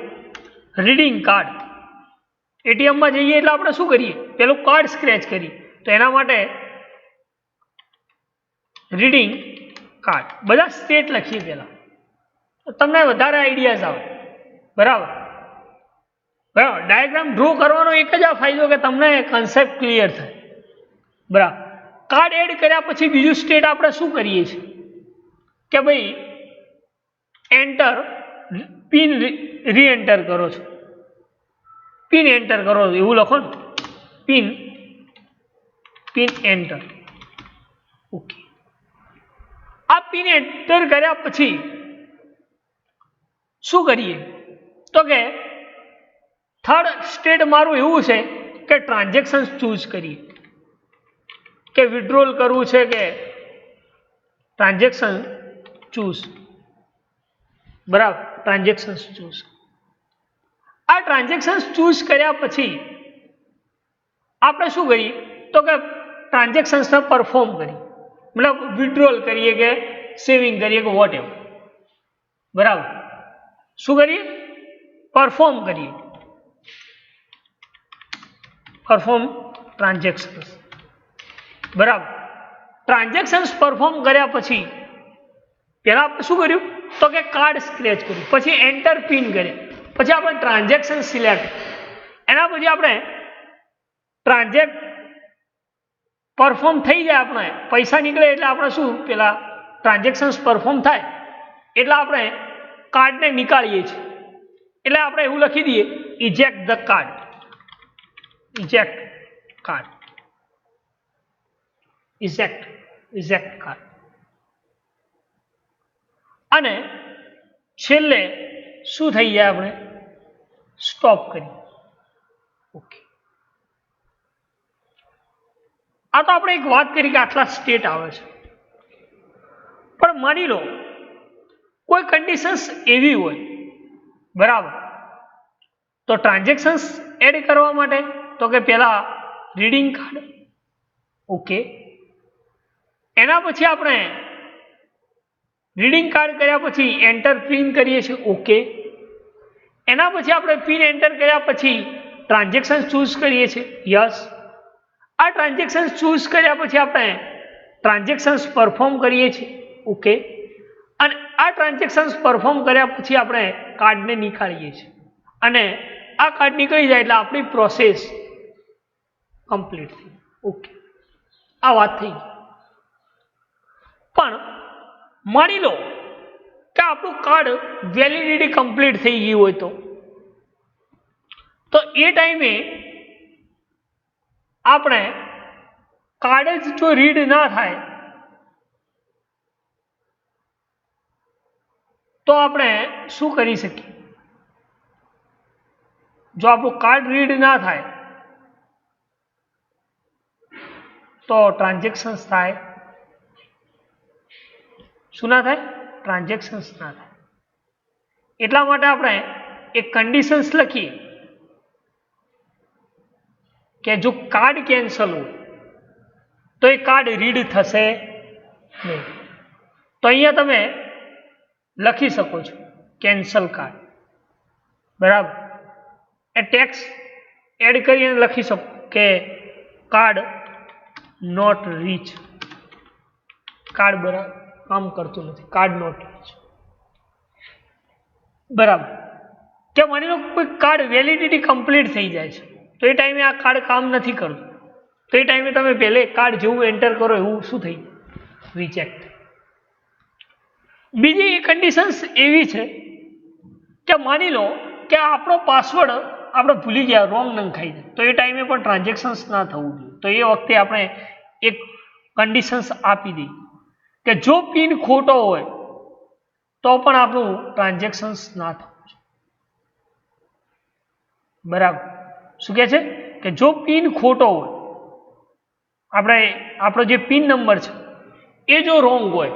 રીડિંગ કાર્ડ. એટીએમમાં જઈએ એટલે આપણે શું કરીએ? પેલું કાર્ડ સ્ક્રેચ કરીએ. તો એના માટે રીડિંગ કાર્ડ. બધા સ્ટેટ લખીએ પહેલા તો તમને વધારે આઈડિયાઝ આવે. બરાબર. બરાબર. ડાયાગ્રામ ડ્રો કરવાનો એક જ આ ફાયદો કે તમને કન્સેપ્ટ ક્લિયર થાય. બરાબર. કાર્ડ એડ કર્યા પછી બીજું સ્ટેટ આપણે શું કરીએ છીએ કે ભાઈ એન્ટર, પિન રી એન્ટર કરો છો, પિન એન્ટર કરો એવું લખો ને, પિન એન્ટર. ઓકે. આ પિન એન્ટર કર્યા પછી શું કરીએ તો કે થર્ડ સ્ટેટ મારું એવું છે કે ટ્રાન્ઝેક્શન ચૂઝ કરીએ કે વિડ્રોલ કરવું છે કે ટ્રાન્ઝેક્શન ચૂઝ. બરાબર. Transaction choose. આ ટ્રાન્ઝેક્શન ચૂઝ કર્યા પછી આપણે શું કરીએ તો કે ટ્રાન્ઝેક્શન્સને પરફોર્મ કરીએ, મતલબ વિડ્રોલ કરીએ કે સેવિંગ કરીએ કે વોટ એવર. બરાબર. શું કરીએ? પરફોર્મ કરીએ. Perform transactions. બરાબર. ટ્રાન્ઝેક્શન્સ પરફોર્મ કર્યા પછી પહેલા આપણે શું કર્યું તો કે કાર્ડ સ્ક્રેચ કર્યું, પછી એન્ટર પિન કરીએ, પછી આપણે ટ્રાન્ઝેક્શન સિલેક્ટ, એના પછી આપણે ટ્રાન્ઝેક્ટ પરફોર્મ થઈ જાય, આપણે પૈસા નીકળે એટલે આપણે શું પેલા ટ્રાન્ઝેક્શન્સ પરફોર્મ થાય એટલે આપણે કાર્ડને નીકાળીએ છીએ. એટલે આપણે એવું લખી દઈએ ઇજેક્ટ ધ કાર્ડ. ઇજેક્ટ કાર્ડ. ઇજેક્ટ કાર્ડ. અને છેલ્લે શું થઈ જાય આપણે સ્ટોપ કરીએ. ઓકે. આ તો આપણે એક વાત કરી કે આટલા સ્ટેટ આવે છે, પણ માની લો કોઈ કન્ડિશન્સ એવી હોય. બરાબર. તો ટ્રાન્ઝેક્શન્સ એડ કરવા માટે તો કે પહેલા રીડિંગ કાર્ડ. ઓકે. એના પછી આપણે રીડિંગ કાર્ડ કર્યા પછી એન્ટર પિન કરીએ છીએ. ઓકે. એના પછી આપણે પિન એન્ટર કર્યા પછી ટ્રાન્ઝેક્શન ચૂઝ કરીએ છીએ. યસ. આ ટ્રાન્ઝેક્શન ચૂઝ કર્યા પછી આપણે ટ્રાન્ઝેક્શન્સ પરફોર્મ કરીએ છીએ. ઓકે. અને આ ટ્રાન્ઝેક્શન્સ પરફોર્મ કર્યા પછી આપણે કાર્ડને નીકાળીએ છીએ અને આ કાર્ડ નીકળી જાય એટલે આપણી પ્રોસેસ કમ્પ્લીટ થઈ. ઓકે. આ વાત થઈ. પણ માની લો કે આપણું કાર્ડ વેલિડિટી કમ્પ્લીટ થઈ ગયું હોય તો એ ટાઈમે આપણે કાર્ડ જ જો રીડ ના થાય તો આપણે શું કરી શકીએ જો આપણું કાર્ડ રીડ ના થાય તો ટ્રાન્ઝેક્શન્સ થાય, શું ના થાય? ટ્રાન્ઝેક્શન્સ ના થાય. એટલા માટે આપણે એક કન્ડિશન્સ લખીએ કે જો કાર્ડ કેન્સલ હોય તો એ કાર્ડ રીડ થશે નહીં. તો અહીંયા તમે લખી શકો છો કેન્સલ કાર્ડ, બરાબર. એ ટેક્સ એડ કરીને લખી શકો કે કાર્ડ નોટ રીચ, કાર્ડ બરાબર કામ કરતું નથી, કાર્ડ નોટ રીચ, બરાબર. કે માની લો કોઈ કાર્ડ વેલિડિટી કમ્પ્લીટ થઈ જાય છે તો એ ટાઈમે આ કાર્ડ કામ નથી કરતું, તો એ ટાઈમે તમે પહેલે કાર્ડ જેવું એન્ટર કરો એવું શું થઈ રિજેક્ટ. બીજી એ કન્ડિશન્સ એવી છે કે માની લો કે આપણો પાસવર્ડ આપણે ભૂલી ગયા, રોંગ નંખાઈ જાય, તો એ ટાઈમે પણ ટ્રાન્ઝેક્શન્સ ના થવું જોઈએ. તો એ વખતે આપણે એક કન્ડિશન્સ આપી દઈએ કે જો પિન ખોટો હોય તો પણ આપણું ટ્રાન્ઝેક્શન્સ ના થવું જોઈએ, બરાબર. શું કહે છે કે જો પિન ખોટો હોય, આપણો જે પિન નંબર છે એ જો રોંગ હોય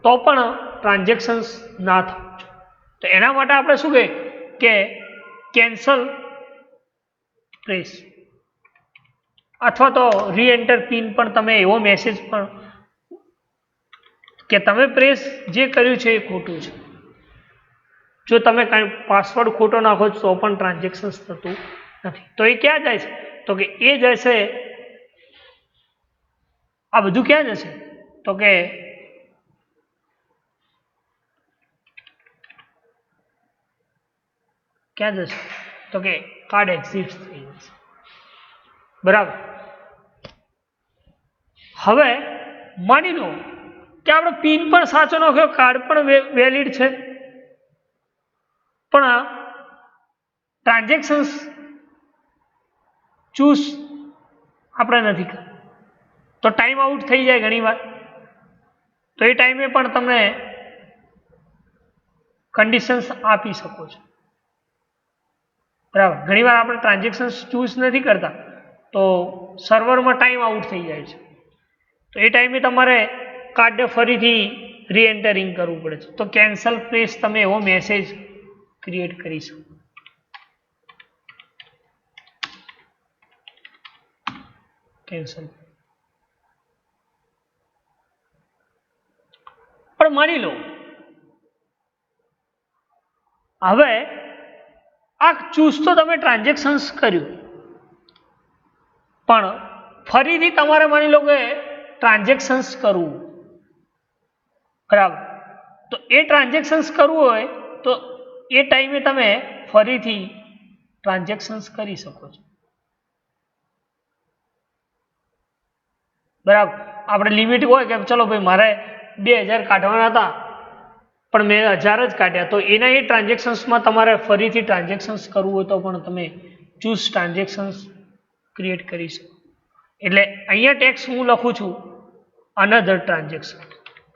તો પણ ટ્રાન્ઝેક્શન્સ ના થવું જોઈએ. તો એના માટે આપણે શું કહીએ કે કેન્સલ પ્રેસ, અથવા તો રીએન્ટર પિન પણ તમે એવો મેસેજ પણ કે તમે પ્રેસ જે કર્યું છે એ ખોટું છે. જો તમે કાંઈ પાસવર્ડ ખોટો નાખો તો પણ ટ્રાન્ઝેક્શન્સ થતું નથી. તો એ ક્યાં જાય છે? તો કે એ જશે, આ બધું ક્યાં જશે? તો કે ક્યાં જશે? તો કે કાર્ડ એક્ઝિટ થઈ જશે, બરાબર. હવે માની લો કે આપણે પિન પણ સાચો નાખ્યો, કાર્ડ પણ વેલિડ છે, પણ ટ્રાન્ઝેક્શન્સ ચૂઝ આપણે નથી કરતા, તો ટાઈમ આઉટ થઈ જાય ઘણી વાર. તો એ ટાઈમે પણ તમે કન્ડિશન્સ આપી શકો છો, બરાબર. ઘણી વાર આપણે ટ્રાન્ઝેક્શન્સ ચૂઝ નથી કરતા તો સર્વરમાં ટાઈમ આઉટ થઈ જાય છે, તો એ ટાઈમે તમારે કાર્ડને ફરીથી રીએન્ટરિંગ કરવું પડે છે. તો કેન્સલ પ્રેસ તમે એવો મેસેજ ક્રિએટ કરી શકો. કેન્સલ. પણ માની લો હવે આ ચૂઝ તો તમે ટ્રાન્ઝેક્શન્સ કર્યું, પણ ફરીથી તમારે માની લો કે ટ્રાન્ઝેક્શન્સ કરવું, બરાબર. તો એ ટ્રાન્ઝેક્શન્સ કરવું હોય તો એ ટાઈમે તમે ફરીથી ટ્રાન્ઝેક્શન્સ કરી શકો છો, બરાબર. આપણે લિમિટ હોય કે ચલો ભાઈ મારે 2000 કાઢવાના હતા પણ મેં 1000 જ કાઢ્યા, તો એના એ ટ્રાન્ઝેક્શન્સમાં તમારે ફરીથી ટ્રાન્ઝેક્શન્સ કરવું હોય તો પણ તમે ચૂઝ ટ્રાન્ઝેક્શન્સ ક્રિએટ કરી શકો. એટલે અહીંયા ટેક્સ હું લખું છું અનધર ટ્રાન્ઝેક્શન,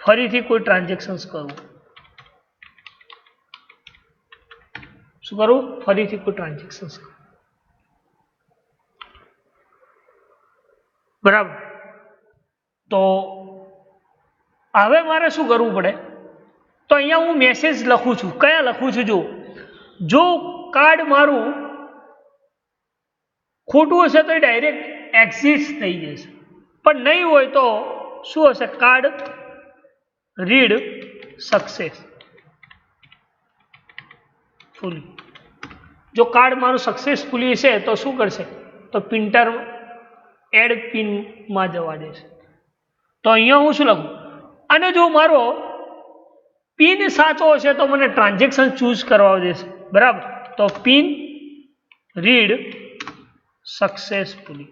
ફરીથી કોઈ ટ્રાન્ઝેક્શન્સ કરવું. શું કરવું? ફરીથી કોઈ ટ્રાન્ઝેક્શન્સ, બરાબર. તો હવે મારે શું કરવું પડે? તો અહીંયા હું મેસેજ લખું છું. કયા લખું છું? જો કાર્ડ મારું ખોટું હશે તો એ ડાયરેક્ટ એક્ઝિટ થઈ જશે, પણ નહીં હોય તો શું હશે? Card read successfully. જો કાર્ડ મારું સક્સેસફુલી હશે તો શું કરશે? તો પ્રિન્ટર એડ પિનમાં જવા દેશે. તો અહીંયા હું શું લખું? અને જો મારો પિન સાચો હશે તો મને ટ્રાન્ઝેક્શન ચૂઝ કરવા દેશે, બરાબર. તો pin read successfully,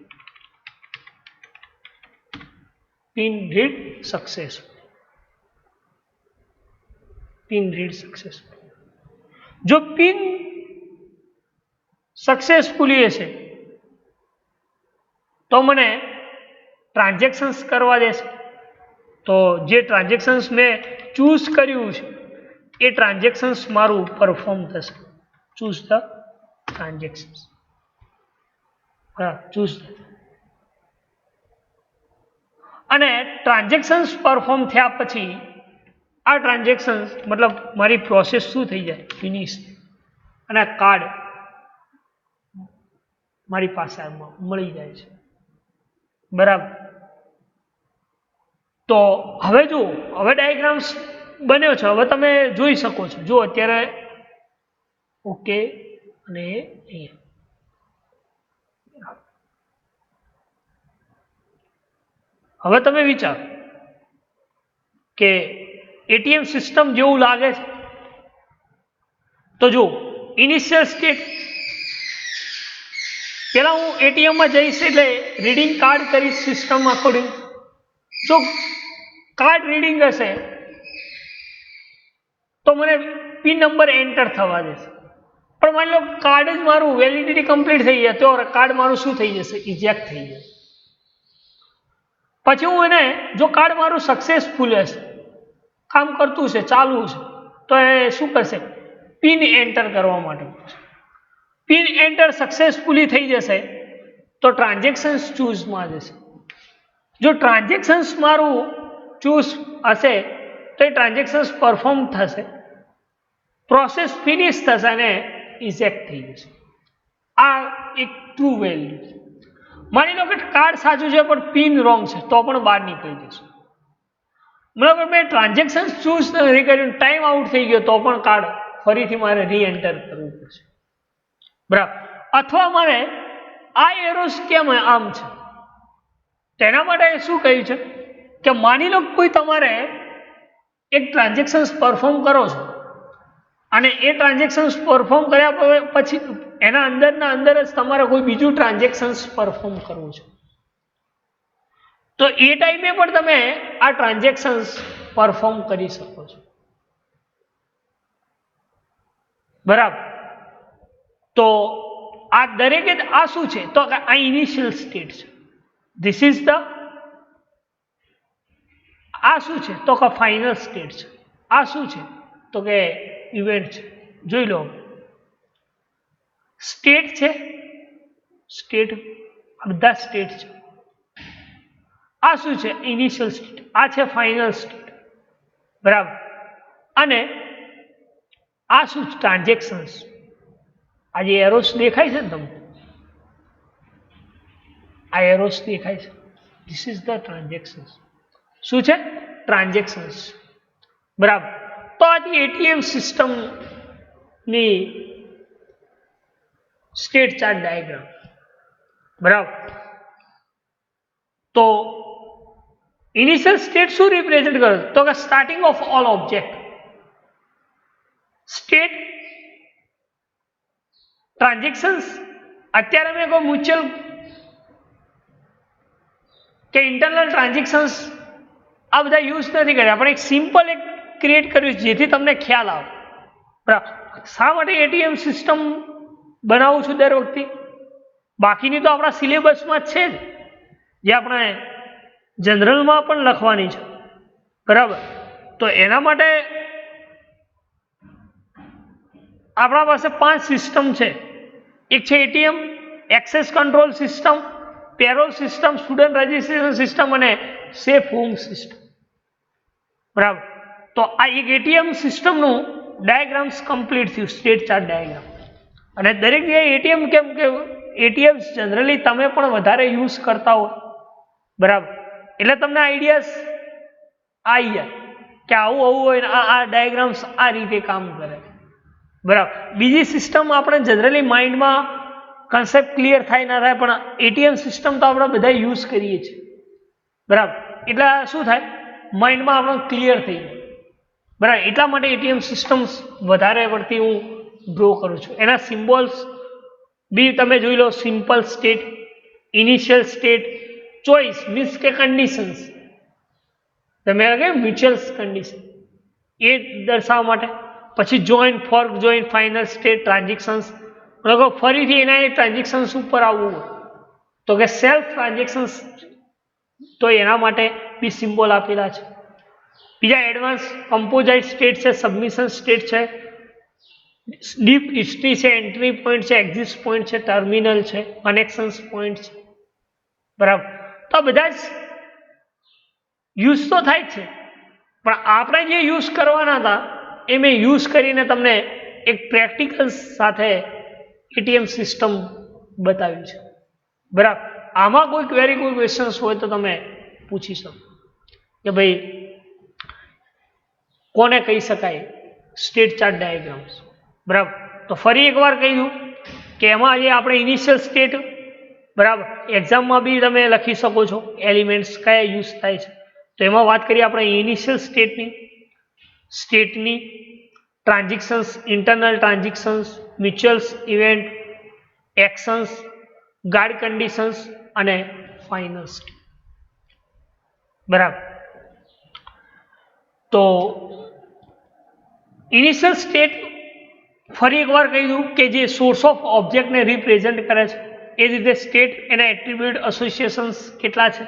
pin read successfully, pin read successfully. જો પિન સક્સેસફુલી હશે તો મને ટ્રાન્ઝેક્શન્સ કરવા દેશે. તો જે ટ્રાન્ઝેક્શન્સ મેં ચૂઝ કર્યું છે એ ટ્રાન્ઝેક્શન્સ મારું પરફોર્મ થશે. Choose the transactions. ચૂઝ. અને ટ્રાન્ઝેક્શન્સ પરફોર્મ થયા પછી આ ટ્રાન્ઝેક્શન્સ મતલબ મારી પ્રોસેસ શું થઈ જાય? ફિનિશ. અને કાર્ડ મારી પાસે મળી જાય છે. બરાબર. તો હવે જુઓ, હવે ડાયાગ્રામ્સ બન્યો છે, હવે તમે જોઈ શકો છો. જો અત્યારે ઓકે અને અહીંયા હવે તમે વિચારો કે એટીએમ સિસ્ટમ જેવું લાગે છે. તો જો ઇનિશિયલ સ્ટેટ પેલા હું એટીએમ માં જઈશ એટલે રીડિંગ કાર્ડ કરીશ સિસ્ટમ અકોર્ડિંગ. જો કાર્ડ રીડિંગ હશે તો મને પિન નંબર એન્ટર થવા દેશે. પણ માની લો કાર્ડ જ મારું વેલિડિટી કમ્પ્લીટ થઈ જાય તો કાર્ડ મારું શું થઈ જશે? ઇજેક્ટ થઈ જશે. પછી હું એને જો કાર્ડ મારું સક્સેસફુલ હશે, કામ કરતું છે, ચાલુ છે, તો એ શું કરશે? પિન એન્ટર કરવા માટે. પિન એન્ટર સક્સેસફુલી થઈ જશે તો ટ્રાન્ઝેક્શન્સ ચૂઝમાં જશે. જો ટ્રાન્ઝેક્શન્સ મારું ચૂઝ હશે તો એ ટ્રાન્ઝેક્શન્સ પરફોર્મ થશે, પ્રોસેસ ફિનિશ થશે અને ઇજેક્ટ થઈ જશે. આ એક ટ્રુ વેલ્યુ. માની લો કે કાર્ડ સાચું છે પણ પિન રોંગ છે તો પણ બહાર નીકળી જશે. બરાબર. મેં ટ્રાન્ઝેક્શન ચૂઝ નથી કર્યું, ટાઈમ આઉટ થઈ ગયો તો પણ કાર્ડ ફરીથી મારે રીએન્ટર કરવું પડશે. બરાબર. અથવા મારે આ એરોસ કેમ આમ છે તેના માટે શું કહ્યું છે કે માની લો કોઈ તમારે એક ટ્રાન્ઝેક્શન પરફોર્મ કરો છો અને એ ટ્રાન્ઝેક્શન પરફોર્મ કર્યા પછી એના અંદરના અંદર જ તમારે કોઈ બીજું ટ્રાન્ઝેક્શન પરફોર્મ કરવું છે, તો એ ટાઈમે પણ તમે આ ટ્રાન્ઝેક્શન પરફોર્મ કરી શકો છો. બરાબર. તો આ દરેકે આ શું છે? તો આ ઇનિશિયલ સ્ટેટ છે. ધીસ ઇઝ ધ આ શું છે? તો કે ફાઇનલ સ્ટેટ છે. આ શું છે? તો કે ઇવેન્ટ છે. જોઈ લો, સ્ટેટ છે, સ્ટેટ બધા સ્ટેટ છે. આ શું છે? Initial state. આ છે ફાઇનલ સ્ટેટ. બરાબર. અને આ શું? ટ્રાન્ઝેક્શન્સ. આ જે એરોસ દેખાય છે ને તમને, આ એરોસ દેખાય છે, ધીસ ઇઝ ધ ટ્રાન્ઝેક્શન્સ. શું છે? ટ્રાન્ઝેક્શન્સ. બરાબર. તો આજે એટીએમ સિસ્ટમની સ્ટેટ ચાર્ટ ડાયાગ્રામ. બરાબર. તો ઇનિશિયલ સ્ટેટ શું રિપ્રેઝેન્ટ કરે? તો કે starting of all object. State transactions. અત્યારે મેં કોઈ મ્યુચ્યુઅલ કે ઇન્ટરનલ ટ્રાન્ઝેક્શન્સ આ બધા યુઝ નથી કર્યા, પણ એક સિમ્પલ એક ક્રિએટ કર્યું જેથી તમને ખ્યાલ આવે. બરાબર. શા માટે એટીએમ સિસ્ટમ બનાવું છું દર વખતે? બાકીની તો આપણા સિલેબસમાં જ છે જ, જે આપણે જનરલમાં પણ લખવાની છે. બરાબર. તો એના માટે આપણા પાસે 5 સિસ્ટમ છે. એક છે ATM, access control system, payroll system, student registration system અને સેફ હોમ સિસ્ટમ. બરાબર. તો આ એક એટીએમ સિસ્ટમનું ડાયાગ્રામ્સ કમ્પ્લીટ થયું, સ્ટેટ ચાર્ટ ડાયાગ્રામ. અને દરેક જગ્યાએ એટીએમ કેમ કે એટીએમ જનરલી તમે પણ વધારે યુઝ કરતા હોય. બરાબર. એટલે તમને આઈડિયાસ આવી જાય કે આવું આવું હોય ને આ ડાયાગ્રામ્સ આ રીતે કામ કરે. બરાબર. બીજી સિસ્ટમ આપણે જનરલી માઇન્ડમાં કન્સેપ્ટ ક્લિયર થાય ના થાય, પણ એટીએમ સિસ્ટમ તો આપણે બધા યુઝ કરીએ છીએ. બરાબર. એટલે શું થાય? માઇન્ડમાં આપણો ક્લિયર થઈ જાય. બરાબર. એટલા માટે એટીએમ સિસ્ટમ્સ વધારે પડતી હું ડ્રો કરું છું. એના સિમ્બોલ્સ બી તમે જોઈ લો. Simple state, initial state, choice means કે કન્ડિશન્સ, તમે કહ્યું મ્યુચ્યુઅલ કન્ડિશન, એ દર્શાવવા માટે. પછી join, fork join, final state, transactions. ફરીથી એના ટ્રાન્ઝેક્શન્સ ઉપર આવવું હોય તો કે સેલ્ફ ટ્રાન્ઝેક્શન્સ, તો એના માટે બી સિમ્બોલ આપેલા છે. બીજા એડવાન્સ કમ્પોઝાઇટ સ્ટેટ છે, સબમિશન સ્ટેટ છે, ડીપ હિસ્ટ્રી છે, એન્ટ્રી પોઈન્ટ છે, એક્ઝિટ પોઈન્ટ છે, ટર્મિનલ છે, કનેક્શન્સ પોઈન્ટ છે, બરાબર. તો આ બધા જ યુઝ તો થાય જ છે, પણ આપણે જે યુઝ કરવાના હતા એ મેં યુઝ કરીને તમને એક પ્રેક્ટિકલ સાથે એટીએમ સિસ્ટમ બતાવ્યું છે, બરાબર. આમાં કોઈ ક્વેરી, કોઈ ક્વેશ્ચન્સ હોય તો તમે પૂછી શકો કે ભાઈ કોને કહી શકાય સ્ટેટ ચાર્ટ ડાયાગ્રામ્સ, બરાબર. તો ફરી એકવાર કહી દઉં કે એમાં જે આપણે ઇનિશિયલ સ્ટેટ, બરાબર, એક્ઝામમાં બી તમે લખી શકો છો એલિમેન્ટ્સ કયા યુઝ થાય છે. તો એમાં વાત કરીએ આપણે ઇનિશિયલ સ્ટેટની transactions, internal transactions, mutuals event, actions, guard conditions અને ફાઇનલ સ્ટેટ, બરાબર. તો ઇનિશિયલ સ્ટેટ ફરી એકવાર કહી દઉં કે જે સોર્સ ઓફ ઓબ્જેક્ટને રિપ્રેઝેન્ટ કરે છે. એ જ રીતે સ્ટેટ એના એટ્રીબ્યુટ એસોસિએશન્સ કેટલા છે,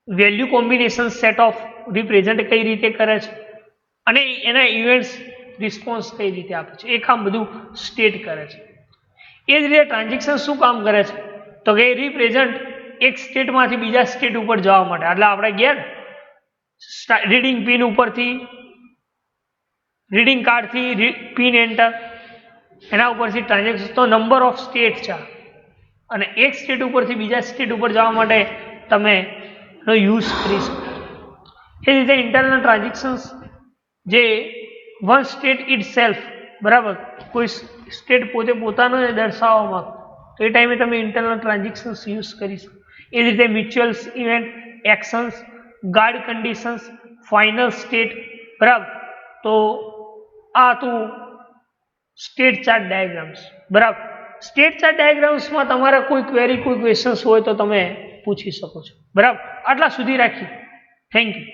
value combination set of represent કઈ રીતે કરે છે, અને એના ઇવેન્ટ્સ રિસ્પોન્સ કઈ રીતે આપે છે, એ કામ બધું સ્ટેટ કરે છે. એ જ રીતે ટ્રાન્ઝેક્શન શું કામ કરે છે, તો કે રિપ્રેઝેન્ટ એક સ્ટેટમાંથી બીજા સ્ટેટ ઉપર જવા માટે. એટલે આપણે ગયા રીડિંગ પિન ઉપરથી, રીડિંગ કાર્ડથી પિન એન્ટર, એના ઉપરથી ટ્રાન્ઝેક્શન, તો નંબર ઓફ સ્ટેટ છે, અને એક સ્ટેટ ઉપરથી બીજા સ્ટેટ ઉપર જવા માટે તમે એનો યુઝ કરી શકો. એ રીતે ઇન્ટરનલ ટ્રાન્ઝેક્શન્સ જે વન સ્ટેટ ઇટ સેલ્ફ, બરાબર, કોઈ સ્ટેટ પોતે પોતાનો દર્શાવવામાં, તો એ ટાઈમે તમે ઇન્ટરનલ ટ્રાન્ઝેક્શન્સ યુઝ કરી શકો. એ રીતે mutuals event, actions, guard conditions, final state, બરાબર. તો આ હતું સ્ટેટ ચાર્ટ ડાયાગ્રામ્સ, બરાબર. સ્ટેટ ચાર્ટ ડાયાગ્રામ્સમાં તમારા કોઈ ક્વેરી, કોઈ ક્વેશ્ચન્સ હોય તો તમે પૂછી શકો છો, બરાબર. આટલા સુધી રાખીએ. Thank you.